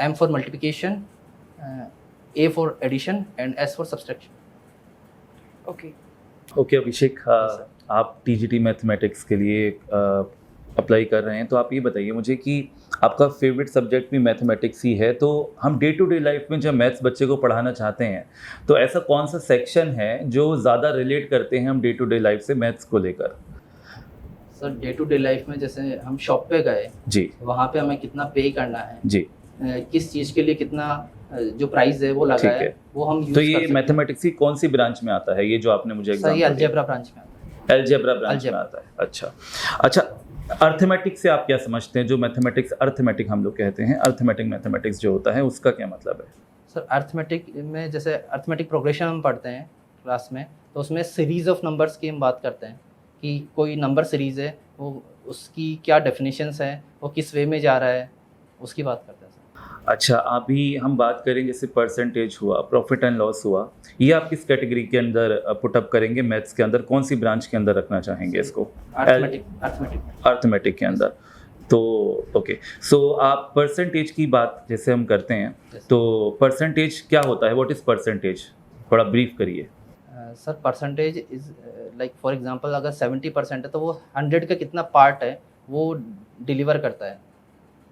M for multiplication, A for addition and S for subtraction. Okay. Okay Abhishek, आप टीजीटी मैथमेटिक्स के लिए अप्लाई कर रहे हैं, तो आप ये बताइए मुझे कि आपका फेवरेट सब्जेक्ट भी मैथमेटिक्स ही है, तो हम डे टू डे लाइफ में जब मैथ्स बच्चे को पढ़ाना चाहते हैं तो ऐसा कौन सा सेक्शन है जो ज़्यादा रिलेट करते हैं हम डे टू डे लाइफ से मैथ्स को लेकर? Sir day to day life में जैसे हम शॉप पे गए जी वहाँ पे हमें कितना पे करना है जी, किस चीज़ के लिए कितना जो प्राइस है वो लगा ठीक है है। वो हम यूज तो कर ये सकते हैं। मैथमेटिक्स की कौन सी ब्रांच में आता है, ये जो आपने मुझे सर एग्जांपल ये अलजेब्रा ब्रांच में आता है। अलजेब्रा ब्रांच में अलजेब्रा। आता है। अच्छा, अर्थमेटिक्स से आप क्या समझते हैं? जो मैथमेटिक्स अर्थमेटिक हम लोग कहते हैं, अर्थमेटिक मैथमेटिक्स जो होता है उसका क्या मतलब है? सर अर्थमेटिक में जैसे अर्थमेटिक प्रोग्रेशन हम पढ़ते हैं क्लास में, तो उसमें सीरीज ऑफ नंबर्स की हम बात करते हैं कि कोई नंबर सीरीज़ है, वो उसकी क्या डेफिनेशंस है, वो किस वे में जा रहा है, उसकी बात करते हैं सर। अच्छा, अभी हम बात करें जैसे परसेंटेज हुआ, प्रॉफिट एंड लॉस हुआ, ये आप किस कैटेगरी के अंदर पुटअप करेंगे? मैथ्स के अंदर कौन सी ब्रांच के अंदर रखना चाहेंगे इसको? अर्थमेटिक के अंदर। तो ओके, सो आप परसेंटेज की बात जैसे हम करते हैं, तो परसेंटेज क्या होता है? What is percentage? थोड़ा ब्रीफ करिए। Sir percentage is like for example अगर 70% है तो वो 100 का कितना पार्ट है वो डिलीवर करता है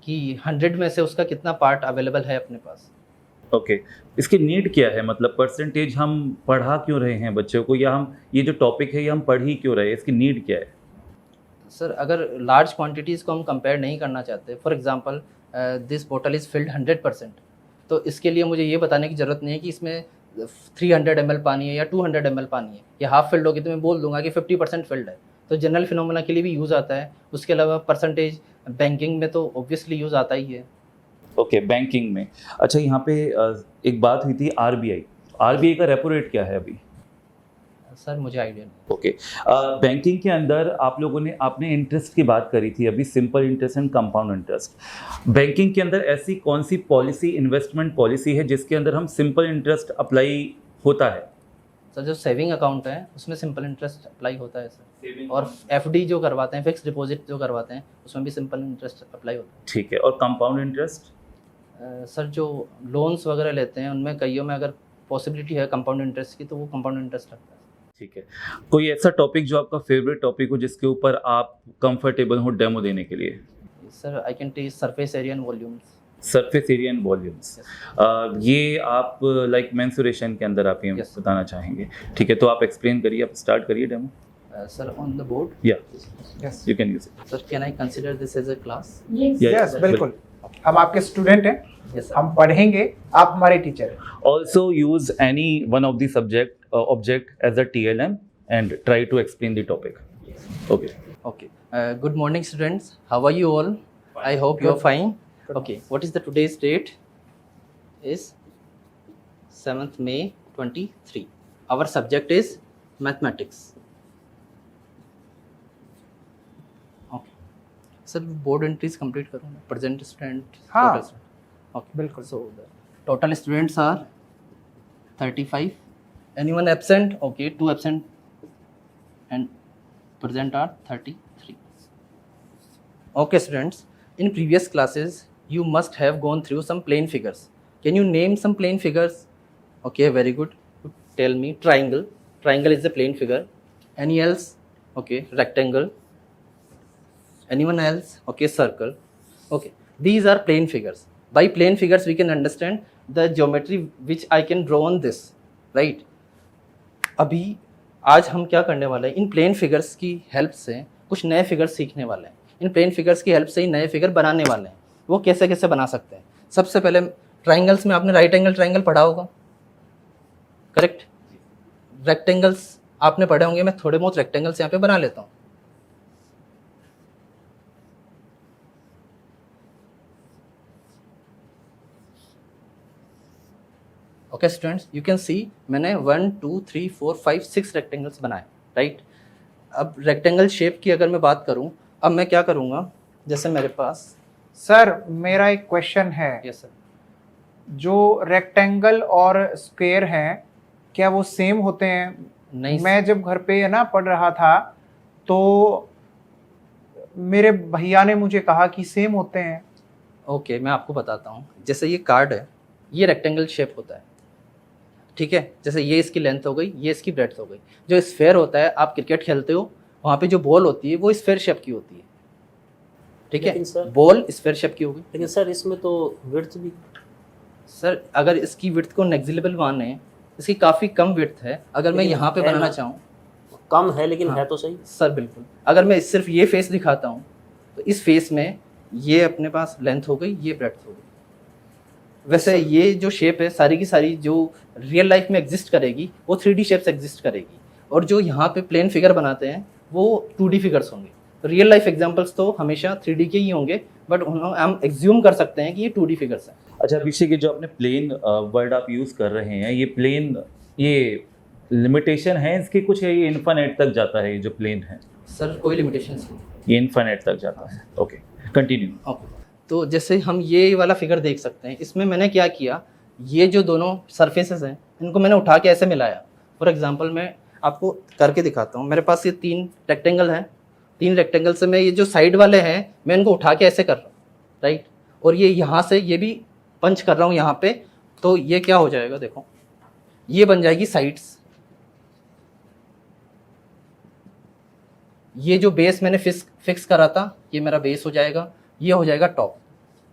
कि 100 में से उसका कितना पार्ट अवेलेबल है अपने पास। ओके, इसकी नीड क्या है? मतलब परसेंटेज हम पढ़ा क्यों रहे हैं बच्चों को, या हम ये जो टॉपिक है ये हम पढ़ ही क्यों रहे हैं? इसकी नीड क्या है? सर अगर लार्ज क्वांटिटीज़ को हम कंपेयर नहीं करना चाहते, फॉर एग्जांपल दिस बोतल इज़ फिल्ड 100%, तो इसके लिए मुझे ये बताने की ज़रूरत नहीं है कि इसमें 300 ml पानी है या 200 ml पानी है, या हाफ फिल्ड होगी तो मैं बोल दूंगा कि 50% फिल्ड है। तो जनरल फिनोमेना के लिए भी यूज़ आता है। उसके अलावा परसेंटेज बैंकिंग में तो ऑब्वियसली यूज़ आता ही है। ओके, बैंकिंग में। अच्छा, यहाँ पे एक बात हुई थी आरबीआई का रेपो रेट क्या है अभी? सर मुझे आइडिया नहीं। ओके, बैंकिंग के अंदर आपने इंटरेस्ट की बात करी थी अभी, simple interest and compound interest. Banking के अंदर ऐसी कौन सी पॉलिसी, इन्वेस्टमेंट पॉलिसी है जिसके अंदर हम सिंपल इंटरेस्ट अप्लाई होता है? सर जो सेविंग अकाउंट है उसमें सिंपल इंटरेस्ट अप्लाई होता है सर, और एफडी जो करवाते हैं, फिक्स डिपॉजिट जो करवाते हैं, उसमें भी सिंपल इंटरेस्ट अप्लाई होता है। ठीक है, और कंपाउंड इंटरेस्ट? सर जो लोन्स वगैरह लेते हैं उनमें कईयों में अगर पॉसिबिलिटी है कंपाउंड इंटरेस्ट की तो वो कंपाउंड इंटरेस्ट लगता है। ठीक है, कोई ऐसा टॉपिक जो आपका फेवरेट टॉपिक हो जिसके ऊपर आप कंफर्टेबल हो डेमो देने के लिए? Sir I can teach surface area and volumes. Surface area and volumes, ये आप लाइक मेंसुरेशन के अंदर आप ये Yes. बताना चाहेंगे? ठीक है, तो आप एक्सप्लेन करिए, आप स्टार्ट करिए demo. Sir on the board, या yes you can use it. Sir can I consider this as a class? Yes बिल्कुल, हम आपके स्टूडेंट हैं, यस हम पढ़ेंगे, आप हमारे टीचर हैं। Also use any one of the object as a TLM and try to explain the topic. Okay. Okay. Good morning, students. How are you all? I hope you are fine. Okay. What is the today's date? Is 7th May 23. Our subject is mathematics. Okay. Sir, board entries complete करूँ ना? Present student. हाँ. total student. Okay. बिल्कुल। So the total students are 35. Anyone absent? Okay, 2 absent and present are 33. Okay students, in previous classes you must have gone through some plane figures. Can you name some plane figures? Okay, very good. Tell me. Triangle. Triangle is a plane figure. Any else? Okay, rectangle. Anyone else? Okay, circle. Okay, these are plane figures. By plane figures we can understand the geometry which I can draw on this, right? अभी आज हम क्या करने वाले हैं, इन plane figures की help से कुछ नए फिगर्स सीखने वाले हैं। इन प्लेन फिगर्स की हेल्प से ही नए फिगर बनाने वाले हैं। वो कैसे कैसे बना सकते हैं? सबसे पहले ट्राइंगल्स में आपने राइट एंगल ट्राइंगल पढ़ा होगा, करेक्ट? रेक्टेंगल्स आपने पढ़े होंगे। मैं थोड़े बहुत रेक्टेंगल्स यहाँ पे बना लेता हूँ। Okay students, you can see मैंने 1 2 3 4 5 6 रेक्टेंगल्स बनाए, राइट? अब रेक्टेंगल शेप की अगर मैं बात करूं, अब मैं क्या करूंगा, जैसे मेरे पास सर मेरा एक क्वेश्चन है, यस सर, जो रेक्टेंगल और स्क्वायर हैं क्या वो सेम होते हैं? नहीं मैं जब घर पे ना पढ़ रहा था तो मेरे भैया ने मुझे कहा कि सेम होते हैं। ओके मैं आपको बताता हूँ। जैसे ये कार्ड है, ये रेक्टेंगल शेप होता है, ठीक है? जैसे ये इसकी लेंथ हो गई, ये इसकी ब्रेड्थ हो गई। जो स्फेयर होता है, आप क्रिकेट खेलते हो, वहाँ पे जो बॉल होती है वो स्फेयर शेप की होती है, ठीक है? लेकिन सर- बॉल स्फेयर शेप की होगी। लेकिन सर इसमें तो विड्थ भी सर अगर इसकी विड्थ को नेग्जिबल माने, इसकी काफ़ी कम विड्थ है। अगर मैं लेकिन यहाँ पे है बनाना ना। चाहूँ, कम है, लेकिन हाँ। है तो सही। सर बिल्कुल, अगर मैं सिर्फ ये फेस दिखाता हूँ तो इस फेस में ये अपने पास लेंथ हो गई, ये ब्रेड्थ हो गई। वैसे ये जो शेप है सारी की सारी जो रियल लाइफ में एग्जिस्ट करेगी वो 3D शेप्स एग्जिस्ट करेगी, और जो यहाँ पे प्लेन फिगर बनाते हैं वो 2D फिगर्स होंगे। रियल लाइफ एग्जांपल्स तो हमेशा 3D के ही होंगे, बट हम एग्ज्यूम कर सकते हैं कि ये 2D फिगर्स हैं। अच्छा अभिषेक, ये जो आपने प्लेन वर्ड आप यूज़ कर रहे हैं, ये प्लेन, ये लिमिटेशन है इसकी कुछ, है ये इन्फिनिट तक जाता है? ये जो प्लेन है सर कोई लिमिटेशन नहीं। ये इन्फिनिट तक जाता है। Okay, continue. ओके, तो जैसे हम ये वाला फिगर देख सकते हैं, इसमें मैंने क्या किया, ये जो दोनों सरफेसेस हैं इनको मैंने उठा के ऐसे मिलाया। फॉर एग्जांपल मैं आपको करके दिखाता हूँ। मेरे पास ये 3 रेक्टेंगल हैं, 3 रेक्टेंगल से मैं ये जो साइड वाले हैं मैं इनको उठा के ऐसे कर रहा हूँ, राइट। और ये यहाँ से ये भी पंच कर रहा हूँ यहाँ पे, तो ये क्या हो जाएगा, देखो ये बन जाएगी साइड्स। ये जो बेस मैंने फिक्स करा था ये मेरा बेस हो जाएगा, ये हो जाएगा टॉप।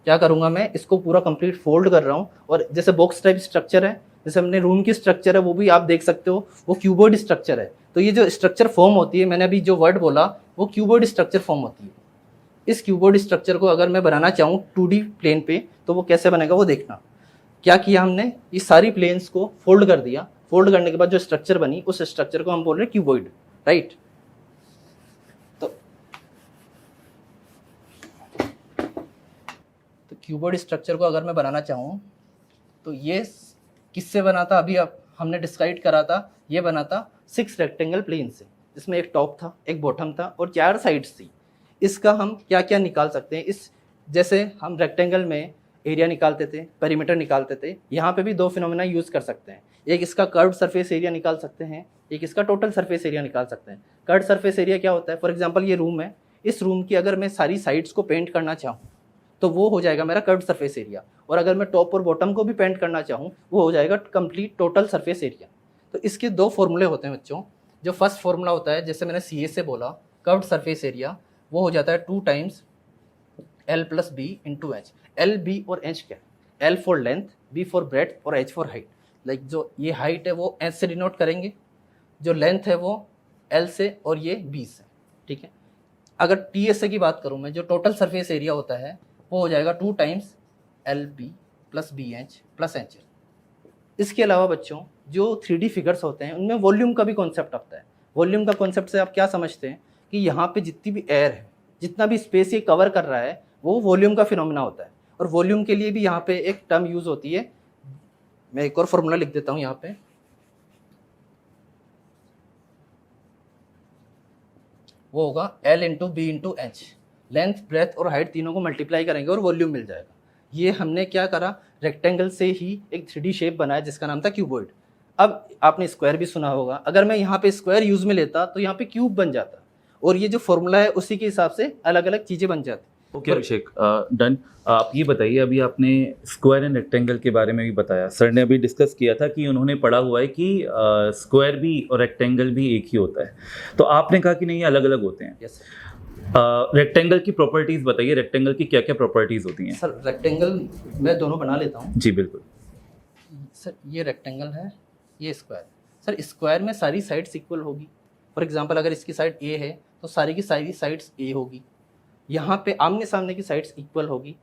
क्या करूँगा मैं, इसको पूरा कंप्लीट फोल्ड कर रहा हूँ, और जैसे बॉक्स टाइप स्ट्रक्चर है, जैसे हमने रूम की स्ट्रक्चर है वो भी आप देख सकते हो, वो क्यूबॉइड स्ट्रक्चर है। तो ये जो स्ट्रक्चर फॉर्म होती है, मैंने अभी जो वर्ड बोला वो क्यूबॉइड स्ट्रक्चर फॉर्म होती है। इस क्यूबॉइड स्ट्रक्चर को अगर मैं बनाना चाहूँ 2D प्लेन पे तो वो कैसे बनेगा वो देखना। क्या किया हमने, ये सारी प्लेन्स को फोल्ड कर दिया, फोल्ड करने के बाद जो स्ट्रक्चर बनी उस स्ट्रक्चर को हम बोल रहे हैं क्यूबॉइड, राइट। तो क्यूबॉइड स्ट्रक्चर को अगर मैं बनाना चाहूँ तो ये किससे बना था, अभी अब हमने डिस्क्राइब करा था, ये बना था 6 रेक्टेंगल प्लेन से, जिसमें एक टॉप था, एक बॉटम था और 4 साइड्स थी। इसका हम क्या क्या निकाल सकते हैं, इस जैसे हम रेक्टेंगल में एरिया निकालते थे, पेरीमीटर निकालते थे, यहाँ पे भी 2 फिनोमेना यूज़ कर सकते हैं। एक इसका कर्व सरफेस एरिया निकाल सकते हैं, एक इसका टोटल सरफेस एरिया निकाल सकते हैं। कर्व सरफेस एरिया क्या होता है, फॉर एग्जांपल ये रूम है, इस रूम की अगर मैं सारी साइड्स को पेंट करना चाहूँ तो वो हो जाएगा मेरा कर्व सरफेस एरिया, और अगर मैं टॉप और बॉटम को भी पेंट करना चाहूँ वो हो जाएगा कंप्लीट टोटल सरफेस एरिया। तो इसके 2 फॉर्मूले होते हैं बच्चों। जो फर्स्ट फॉर्मूला होता है, जैसे मैंने CA से बोला, कर्व सरफेस एरिया, वो हो जाता है 2 times L + B × H। L, B और H क्या है, L for length, B for breadth और H फॉर हाइट। लाइक जो ये हाइट है वो H से डिनोट करेंगे, जो लेंथ है वो L से और ये B से, ठीक है। अगर TSA की बात करूँ मैं, जो टोटल सरफेस एरिया होता है वो हो जाएगा 2 टाइम्स LB + BH + HL। इसके अलावा बच्चों जो 3D फिगर्स होते हैं उनमें वॉल्यूम का भी कॉन्सेप्ट आता है। वॉल्यूम का कॉन्सेप्ट से आप क्या समझते हैं कि यहाँ पे जितनी भी एयर है, जितना भी स्पेस ये कवर कर रहा है वो वॉल्यूम का फिनोमेना होता है। और वॉल्यूम के लिए भी यहाँ पे एक टर्म यूज़ होती है, मैं एक और फॉर्मूला लिख देता हूँ यहाँ पे, वो होगा L × B × H। Length, breath और हाइट तीनों को मल्टीप्लाई करेंगे और वॉल्यूम मिल जाएगा। ये हमने क्या करा, रेक्टेंगल से ही एक 3D शेप बनाया जिसका नाम था क्यूबॉइड। अब आपने स्क्वायर भी सुना होगा, अगर मैं यहाँ पे स्क्वायर यूज़ में लेता तो यहाँ पे क्यूब बन जाता, और ये जो फॉर्मूला है उसी के हिसाब से अलग अलग चीज़ें बन जाती। ओके अभिषेक, डन। आप ये बताइए, अभी आपने स्क्वायर एंड रेक्टेंगल के बारे में भी बताया, सर ने अभी डिस्कस किया था कि उन्होंने पढ़ा हुआ है कि स्क्वायर भी और रेक्टेंगल भी एक ही होता है, तो आपने कहा कि नहीं अलग अलग होते हैं। यस रेक्टेंगल की प्रॉपर्टीज बताइए, रेक्टेंगल की क्या क्या प्रॉपर्टीज होती हैं। सर, रेक्टेंगल मैं दोनों बना लेता हूँ। जी बिल्कुल। सर ये रेक्टेंगल है, ये स्क्वायर। सर स्क्वायर में सारी साइड्स इक्वल होगी। फॉर एग्जांपल अगर इसकी साइड A है तो सारी की सारी साइड्स A होगी। यहाँ पे आमने सामने की साइड्स इक्वल होगी,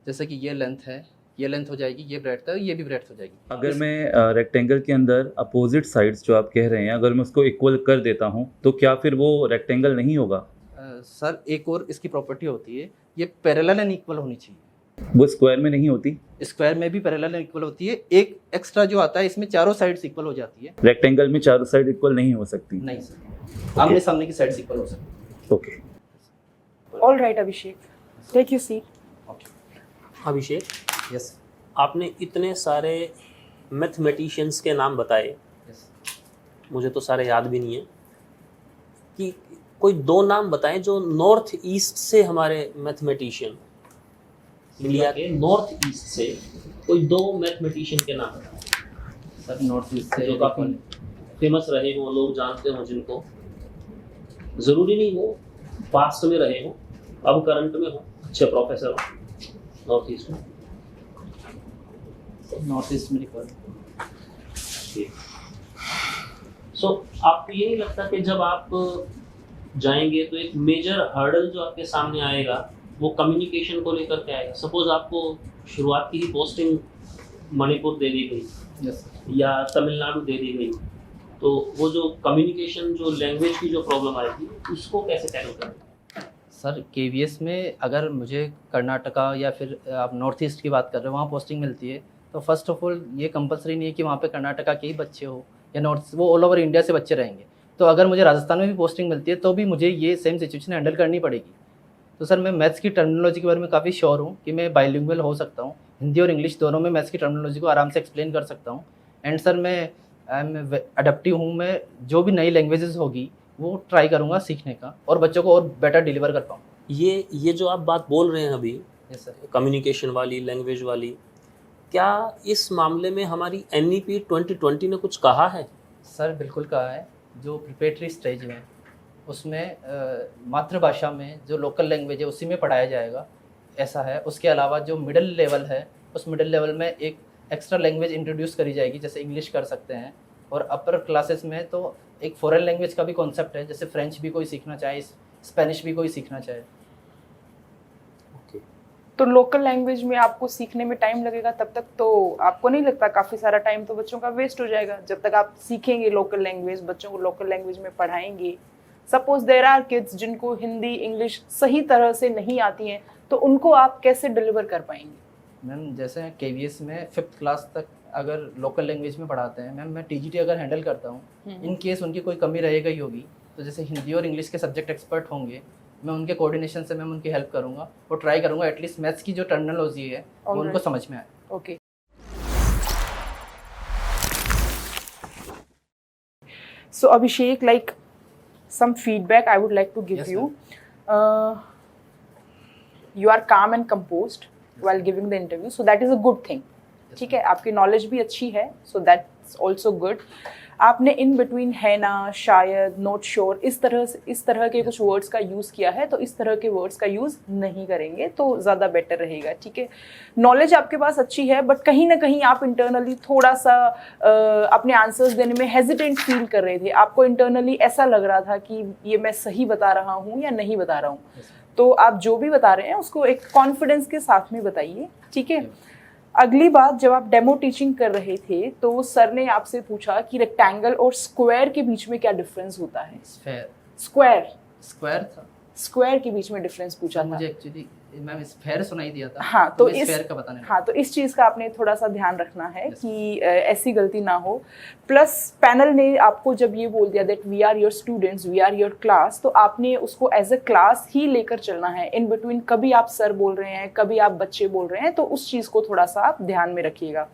जैसे कि ये लेंथ है, ये लेंथ हो जाएगी, ये ब्रेड्थ है, ये भी ब्रेड्थ हो जाएगी। अगर मैं रेक्टेंगल के अंदर अपोजिट साइड्स जो आप कह रहे हैं, अगर मैं उसको इक्वल कर देता हूँ तो क्या फिर वो रेक्टेंगल नहीं होगा? सर एक और इसकी प्रॉपर्टी होती है, ये पैरेलल एंड इक्वल होनी चाहिए। वो स्क्वायर में नहीं होती? स्क्वायर में भी पैरेलल एंड इक्वल होती है। एक एक्स्ट्रा जो आता है इसमें चारों साइड्स इक्वल हो जाती है। रेक्टेंगल में चारों साइड इक्वल नहीं हो सकती? नहीं सर, आमने सामने की साइड्स इक्वल हो सकती है। Okay. All right, Abhishek, take your seat. Abhishek, yes आपने इतने सारे मैथमेटिशियंस के नाम बताए, यस। मुझे तो सारे याद भी नहीं है, कि कोई 2 नाम बताएं जो नॉर्थ ईस्ट से हमारे मैथमेटिशियन, इंडिया के नॉर्थ ईस्ट से कोई 2 मैथमेटिशियन के नाम बताएं। सर नॉर्थ ईस्ट से जो काफ़ी फेमस रहे हों, लोग जानते हों, जिनको ज़रूरी नहीं हो पास्ट में रहे हों, अब करंट में हो, अच्छे प्रोफेसर हो नॉर्थ ईस्ट में। नॉर्थ ईस्ट में इक्वल। सो आपको ये नहीं लगता कि जब आप जाएंगे तो एक मेजर हर्डल जो आपके सामने आएगा वो कम्युनिकेशन को लेकर के आएगा? सपोज आपको शुरुआत की ही पोस्टिंग मणिपुर दे दी गई यस या तमिलनाडु दे दी गई, तो वो जो कम्युनिकेशन, जो लैंग्वेज की जो प्रॉब्लम आएगी, उसको कैसे टैकल करें? सर KVS में अगर मुझे कर्नाटका या फिर आप नॉर्थ ईस्ट की बात कर रहे हो वहाँ पोस्टिंग मिलती है, तो फर्स्ट ऑफ ऑल ये कंपलसरी नहीं है कि वहाँ पे कर्नाटका के ही बच्चे हो या नॉर्थ, वो ऑल ओवर इंडिया से बच्चे रहेंगे। तो अगर मुझे राजस्थान में भी पोस्टिंग मिलती है तो भी मुझे ये सेम सिचुएशन हैंडल करनी पड़ेगी। तो सर मैं मैथ्स की टर्मिनोलॉजी के बारे में काफ़ी श्योर हूँ कि मैं बाइलिंगुअल हो सकता हूँ, हिंदी और इंग्लिश दोनों में मैथ्स की टर्मिनोलॉजी को आराम से एक्सप्लेन कर सकता हूँ। एंड सर मैं अडेप्टिव हूँ, मैं जो भी नई लैंग्वेजेस होगी वो ट्राई करूँगा सीखने का और बच्चों को और बेटर डिलीवर कर पाऊँ। ये जो आप बात बोल रहे हैं अभी, यस सर। कम्युनिकेशन वाली, लैंग्वेज वाली, क्या इस मामले में हमारी NEP 2020 ने कुछ कहा है? सर बिल्कुल कहा है, जो प्रिपरेटरी स्टेज में उसमें मातृभाषा में जो लोकल लैंग्वेज है उसी में पढ़ाया जाएगा, ऐसा है। उसके अलावा जो मिडिल लेवल है उस मिडिल लेवल में एक एक्स्ट्रा लैंग्वेज इंट्रोड्यूस करी जाएगी, जैसे इंग्लिश कर सकते हैं। और अपर क्लासेस में तो एक फॉरेन लैंग्वेज का भी कॉन्सेप्ट है, जैसे फ्रेंच भी कोई सीखना चाहे, स्पेनिश भी कोई सीखना चाहे। तो लोकल लैंग्वेज में आपको सीखने में टाइम लगेगा, तब तक तो आपको नहीं लगता काफ़ी सारा टाइम तो बच्चों का वेस्ट हो जाएगा? जब तक आप सीखेंगे लोकल लैंग्वेज, बच्चों को लोकल लैंग्वेज में पढ़ाएंगे। सपोज देयर आर किड्स जिनको हिंदी इंग्लिश सही तरह से नहीं आती हैं, तो उनको आप कैसे डिलीवर कर पाएंगे? मैम जैसे KVS में 5th क्लास तक अगर लोकल लैंग्वेज में पढ़ाते हैं मैम, मैं TGT अगर हैंडल करता हूँ, इन केस उनकी कोई कमी रहेगा ही होगी, तो जैसे हिंदी और इंग्लिश के सब्जेक्ट एक्सपर्ट होंगे, मैं उनके कोऑर्डिनेशन से मैम उनकी हेल्प करूँगा और ट्राई करूँगा एटलीस्ट मैथ्स की जो टर्मिनोलॉजी है वो उनको समझ में आए। Okay. So Abhishek, like some feedback I would like to give Yes, you. You are calm and composed while giving the interview, so that is a good thing. ठीक है, आपकी नॉलेज भी अच्छी है, so that's also good. आपने in between है ना, शायद, नॉट श्योर, इस तरह के कुछ वर्ड्स का यूज़ किया है, तो इस तरह के वर्ड्स का यूज़ नहीं करेंगे तो ज़्यादा बेटर रहेगा। ठीक है, नॉलेज आपके पास अच्छी है, बट कहीं ना कहीं आप इंटरनली थोड़ा सा अपने आंसर्स देने में हेजिटेंट फील कर रहे थे। आपको इंटरनली ऐसा लग रहा था कि ये मैं सही बता रहा हूँ या नहीं बता रहा हूँ। तो आप जो भी बता रहे हैं उसको एक कॉन्फिडेंस के साथ में बताइए। ठीक है, अगली बात, जब आप डेमो टीचिंग कर रहे थे तो सर ने आपसे पूछा कि रेक्टेंगल और स्क्वायर के बीच में क्या डिफरेंस होता है? स्क्वायर के बीच में डिफरेंस पूछा था। मुझे एक्चुअली मैम स्फेयर सुनाई दिया था। हाँ, तो इस चीज़ का आपने थोड़ा सा ध्यान रखना है कि ऐसी गलती ना हो। प्लस पैनल ने आपको जब ये बोल दिया that we are your students, we are your class, तो आपने उसको एज अ क्लास ही लेकर चलना है। इन बिटवीन कभी आप सर बोल रहे हैं, कभी आप बच्चे बोल रहे हैं, तो उस चीज़ को थोड़ा सा आप ध्यान में रखिएगा।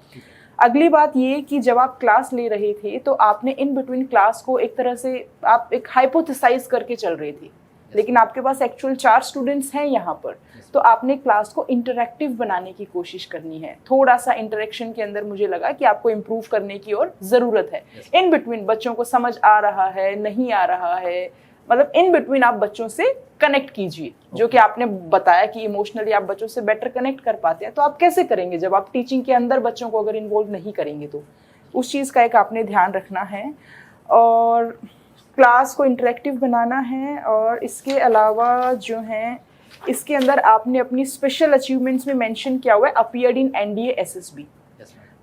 अगली बात ये कि जब आप क्लास ले रहे थे तो आपने इन बिटवीन क्लास को एक तरह से आप एक हाइपोथेसाइज करके चल रहे थे, लेकिन आपके पास एक्चुअल 4 स्टूडेंट्स हैं यहाँ पर, तो आपने क्लास को इंटरैक्टिव बनाने की कोशिश करनी है। थोड़ा सा इंटरेक्शन के अंदर मुझे लगा कि आपको इम्प्रूव करने की और ज़रूरत है। इन बिटवीन बच्चों को समझ आ रहा है, नहीं आ रहा है, मतलब इन बिटवीन आप बच्चों से कनेक्ट कीजिए। जो कि आपने बताया कि इमोशनली आप बच्चों से बेटर कनेक्ट कर पाते हैं, तो आप कैसे करेंगे जब आप टीचिंग के अंदर बच्चों को अगर इन्वॉल्व नहीं करेंगे? तो उस चीज़ का एक आपने ध्यान रखना है और क्लास को इंटरेक्टिव बनाना है। और इसके अलावा जो है, इसके अंदर आपने अपनी स्पेशल अचीवमेंट्स में मेंशन किया हुआ है अपीयर्ड इन NDA SSB।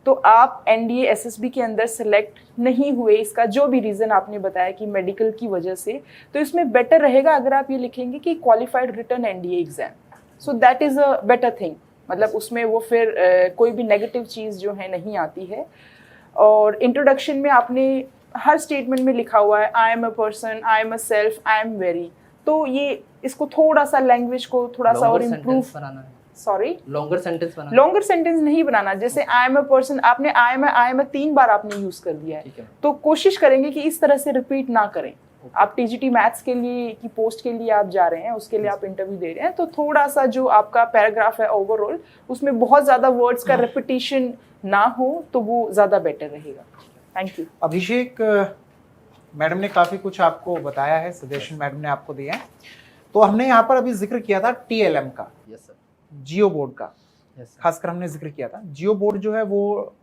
तो आप NDA SSB के अंदर सेलेक्ट नहीं हुए, इसका जो भी रीज़न आपने बताया कि मेडिकल की वजह से, तो इसमें बेटर रहेगा अगर आप ये लिखेंगे कि qualified written NDA exam, so that is a better thing. मतलब उसमें वो फिर कोई भी नेगेटिव चीज़ जो है नहीं आती है। और इंट्रोडक्शन में आपने हर स्टेटमेंट में लिखा हुआ है I am a person, I am a self, I am very, तो ये इसको थोड़ा सा लैंग्वेज को थोड़ा सा और इम्प्रूव, लॉन्गर सेंटेंस नहीं बनाना। जैसे आई एम अ पर्सन, आपने आई एम 3 बार आपने यूज कर दिया है, तो कोशिश करेंगे कि इस तरह से रिपीट ना करें। आप TGT मैथ्स के लिए की पोस्ट के लिए आप जा रहे हैं, उसके लिए आप इंटरव्यू दे रहे हैं, तो थोड़ा सा जो आपका पैराग्राफ है ओवरऑल, उसमें बहुत ज़्यादा वर्ड्स का रिपीटिशन ना हो, तो वो ज़्यादा बेटर रहेगा। Thank you. अभिषेक, मैडम ने काफ़ी कुछ आपको बताया है, सजेशन मैडम ने आपको दिया है। तो हमने यहाँ पर अभी जिक्र किया था TLM का, जियो बोर्ड का, खासकर हमने जिक्र किया था। जियो बोर्ड जो है वो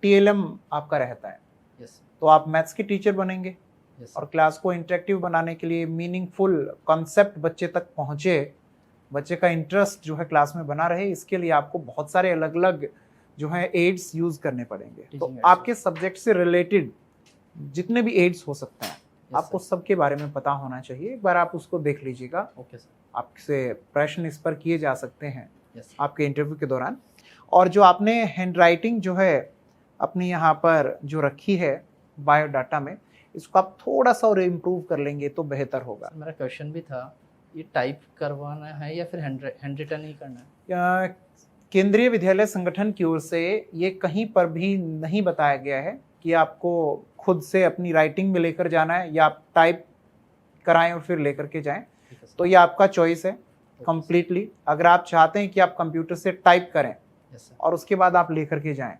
TLM आपका रहता है। तो आप मैथ्स के टीचर बनेंगे और क्लास को इंटरेक्टिव बनाने के लिए मीनिंगफुल कॉन्सेप्ट बच्चे तक पहुँचे, बच्चे का इंटरेस्ट जो है क्लास में बना रहे, इसके लिए आपको बहुत सारे अलग अलग जो है एड्स यूज़ करने पड़ेंगे। तो आपके सब्जेक्ट से रिलेटेड जितने भी एड्स हो सकते हैं, आपको सबके बारे में पता होना चाहिए। एक बार आप उसको देख लीजिएगा। Okay sir. आपसे प्रश्न इस पर किए जा सकते हैं आपके इंटरव्यू के दौरान। और जो आपने हैंड राइटिंग जो है अपनी यहाँ पर जो रखी है बायोडाटा में, इसको आप थोड़ा सा और इम्प्रूव कर लेंगे तो बेहतर होगा। मेरा क्वेश्चन भी था, ये टाइप करवाना है या फिर हैंड रिटन ही करना है? केंद्रीय विद्यालय संगठन की ओर से ये कहीं पर भी नहीं बताया गया है कि आपको खुद से अपनी राइटिंग में लेकर जाना है या आप टाइप कराएं और फिर लेकर के जाएं। ठीक है सर। तो ये आपका चॉइस है कम्प्लीटली। अगर आप चाहते हैं कि आप कंप्यूटर से टाइप करें यस सर। और उसके बाद आप लेकर के जाएं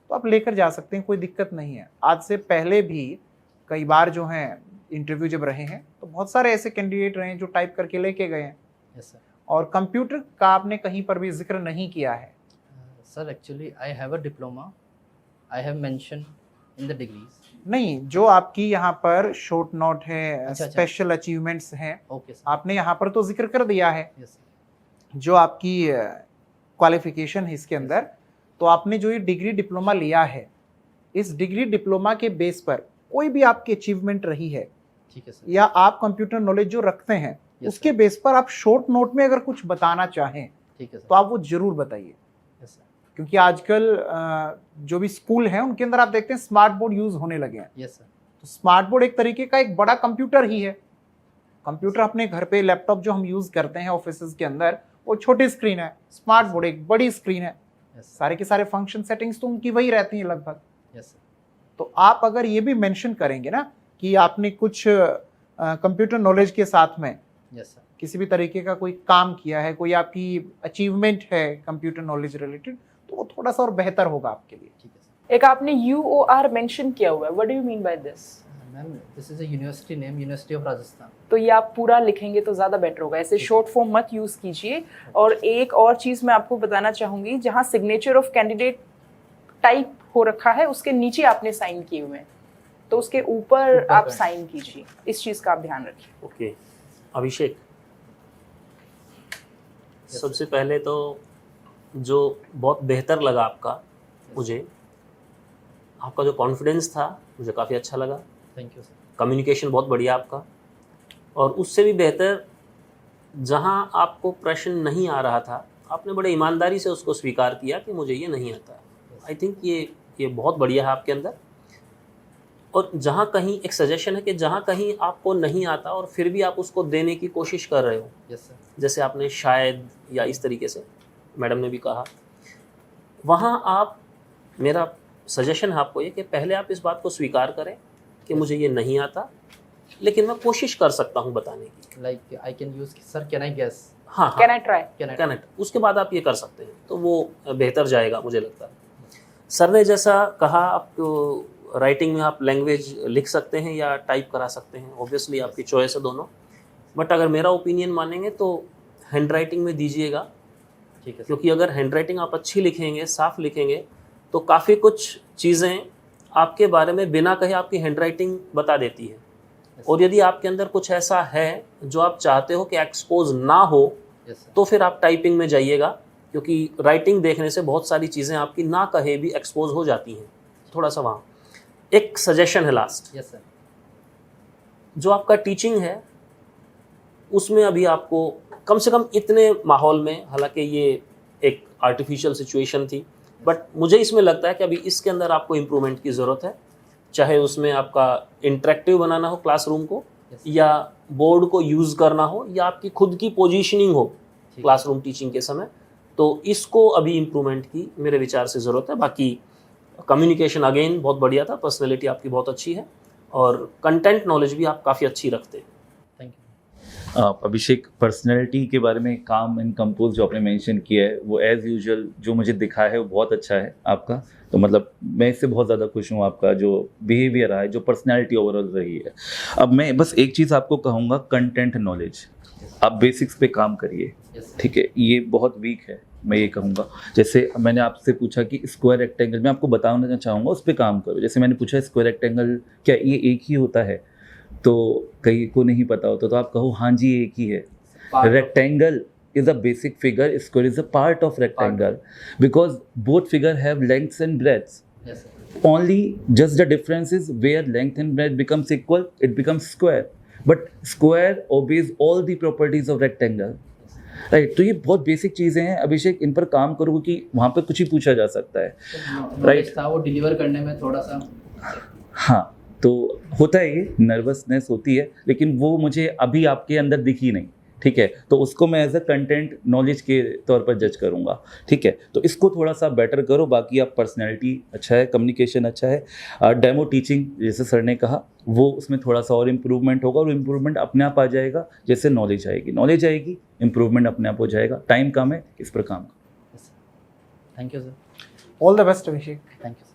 तो आप लेकर जा सकते हैं, कोई दिक्कत नहीं है। आज से पहले भी कई बार जो हैं इंटरव्यू जब रहे हैं तो बहुत सारे ऐसे कैंडिडेट रहे हैं जो टाइप करके लेके गए हैं यस सर। और कंप्यूटर का आपने कहीं पर भी जिक्र नहीं किया है। Sir actually I have a diploma, I have mention in the degrees. नहीं, जो आपकी यहाँ पर शॉर्ट नोट है, अच्छा। स्पेशल अचीवमेंट्स हैं, ओके सर। आपने यहाँ पर तो जिक्र कर दिया है यस सर। जो आपकी क्वालिफिकेशन है इसके अंदर। तो आपने जो ये डिग्री डिप्लोमा लिया है, इस डिग्री डिप्लोमा के बेस पर कोई भी आपकी अचीवमेंट रही है ठीक है सर। या आप कंप्यूटर नॉलेज जो रखते हैं Yes, उसके sir. बेस पर आप शॉर्ट नोट में अगर कुछ बताना चाहें ठीक है सर। तो आप वो जरूर बताइए। Yes sir. क्योंकि आजकल जो भी स्कूल हैं उनके अंदर आप देखते हैं स्मार्ट बोर्ड यूज होने लगे हैं। Yes sir. तो स्मार्ट बोर्ड एक तरीके का एक बड़ा कंप्यूटर ही है। कंप्यूटर अपने घर पे लैपटॉप जो हम यूज करते हैं ऑफिस के अंदर, वो छोटी स्क्रीन है, स्मार्ट बोर्ड एक बड़ी स्क्रीन है। Yes sir. सारे के सारे फंक्शन सेटिंग्स तो उनकी वही रहती हैं लगभग। Yes sir. तो आप अगर ये भी मेंशन करेंगे ना कि आपने कुछ कंप्यूटर नॉलेज के साथ में यस सर। किसी भी तरीके का कोई काम किया है, कोई आपकी अचीवमेंट है कंप्यूटर नॉलेज रिलेटेड, तो वो थोड़ा सा और बेहतर होगा आपके लिए। ठीक है सर। एक आपने UOR मेंशन किया हुआ है, what do you mean by this? Ma'am this is a university name, university of Rajasthan. तो ये आप पूरा लिखेंगे तो ज़्यादा बेटर होगा, ऐसे शॉर्ट फॉर्म मत यूज़ कीजिए। और एक और चीज़ मैं आपको बताना चाहूँगी, जहाँ सिग्नेचर ऑफ कैंडिडेट टाइप हो रखा है उसके नीचे आपने साइन किए हुए हैं, तो उसके ऊपर आप साइन कीजिए। इस चीज़ का आप ध्यान रखिए। ओके अभिषेक, सबसे पहले तो जो बहुत बेहतर लगा आपका, मुझे आपका जो कॉन्फिडेंस था मुझे काफ़ी अच्छा लगा। Thank you sir. कम्युनिकेशन बहुत बढ़िया आपका। और उससे भी बेहतर, जहां आपको प्रश्न नहीं आ रहा था आपने बड़े ईमानदारी से उसको स्वीकार किया कि मुझे ये नहीं आता। आई थिंक ये बहुत बढ़िया है आपके अंदर। और जहाँ कहीं एक सजेशन है कि जहाँ कहीं आपको नहीं आता और फिर भी आप उसको देने की कोशिश कर रहे हो, यस सर। जैसे आपने शायद या इस तरीके से मैडम ने भी कहा, वहाँ आप, मेरा सजेशन है आपको ये कि पहले आप इस बात को स्वीकार करें कि मुझे ये नहीं आता लेकिन मैं कोशिश कर सकता हूँ बताने की। Like I can use sir, can I guess, हाँ कैन आई ट्राई? कनेक्ट, उसके बाद आप ये कर सकते हैं तो वो बेहतर जाएगा मुझे लगता है। सर ने जैसा कहा, आपको राइटिंग में आप लैंग्वेज लिख सकते हैं या टाइप करा सकते हैं, ऑब्वियसली आपकी चॉइस है दोनों। बट अगर मेरा ओपिनियन मानेंगे तो हैंड राइटिंग में दीजिएगा, ठीक है सर। क्योंकि अगर हैंड राइटिंग आप अच्छी लिखेंगे, साफ लिखेंगे, तो काफ़ी कुछ चीज़ें आपके बारे में बिना कहे आपकी हैंड राइटिंग बता देती है। और यदि आपके अंदर कुछ ऐसा है जो आप चाहते हो कि एक्सपोज ना हो, यस सर। तो फिर आप टाइपिंग में जाइएगा, क्योंकि राइटिंग देखने से बहुत सारी चीज़ें आपकी ना कहे भी एक्सपोज हो जाती हैं। थोड़ा सा वहाँ एक सजेशन है लास्ट, यस सर। जो आपका टीचिंग है उसमें अभी आपको कम से कम इतने माहौल में, हालांकि ये एक आर्टिफिशियल सिचुएशन थी, बट मुझे इसमें लगता है कि अभी इसके अंदर आपको इम्प्रूवमेंट की ज़रूरत है। चाहे उसमें आपका इंटरेक्टिव बनाना हो क्लासरूम को, या बोर्ड को यूज़ करना हो, या आपकी खुद की पोजीशनिंग हो क्लासरूम टीचिंग के समय, तो इसको अभी इम्प्रूवमेंट की मेरे विचार से ज़रूरत है। बाकी कम्युनिकेशन अगेन बहुत बढ़िया था, पर्सनैलिटी आपकी बहुत अच्छी है और कंटेंट नॉलेज भी आप काफ़ी अच्छी रखते हैं। Thank you. अभिषेक, पर्सनैलिटी के बारे में काम एंड कंपोज जो आपने मेंशन किया है वो एज़ यूजुअल जो मुझे दिखा है वो बहुत अच्छा है आपका। तो मतलब मैं इससे बहुत ज़्यादा खुश हूँ, आपका जो बिहेवियर रहा है, जो पर्सनैलिटी ओवरऑल रही है। अब मैं बस एक चीज़ आपको कहूँगा, कंटेंट नॉलेज आप बेसिक्स पे काम करिए, ठीक है? ये बहुत वीक है, मैं ये कहूँगा। जैसे मैंने आपसे पूछा कि स्क्वायर रेक्टेंगल, मैं आपको बताना चाहूँगा उस पर काम करो। जैसे मैंने पूछा स्क्वायर रेक्टेंगल क्या ये एक ही होता है, तो कई को नहीं पता होता, तो आप कहो हाँ जी एक ही है। Rectangle is a basic figure, square is a part of rectangle, because both figure have lengths and breadths. Yes sir. Only just the difference is where length and breadth becomes equal, it becomes square. But square obeys all the properties of rectangle. Right, तो ये बहुत basic चीज़ें हैं अभिषेक, इन पर काम करो कि वहाँ पर कुछ ही पूछा जा सकता है। राइट था, वो डिलीवर करने में थोड़ा सा, हाँ, तो होता है, ये नर्वसनेस होती है, लेकिन वो मुझे अभी आपके अंदर दिखी नहीं, ठीक है, तो उसको मैं एज अ कंटेंट नॉलेज के तौर पर जज करूँगा, ठीक है। तो इसको थोड़ा सा बेटर करो, बाकी आप पर्सनैलिटी अच्छा है, कम्युनिकेशन अच्छा है, डेमो टीचिंग जैसे सर ने कहा वो उसमें थोड़ा सा और इम्प्रूवमेंट होगा, और इम्प्रूवमेंट अपने आप आ जाएगा जैसे नॉलेज आएगी, इम्प्रूवमेंट अपने आप हो जाएगा। टाइम कम है, इस पर काम करो। Thank you sir. All the best Abhishek. Thank you.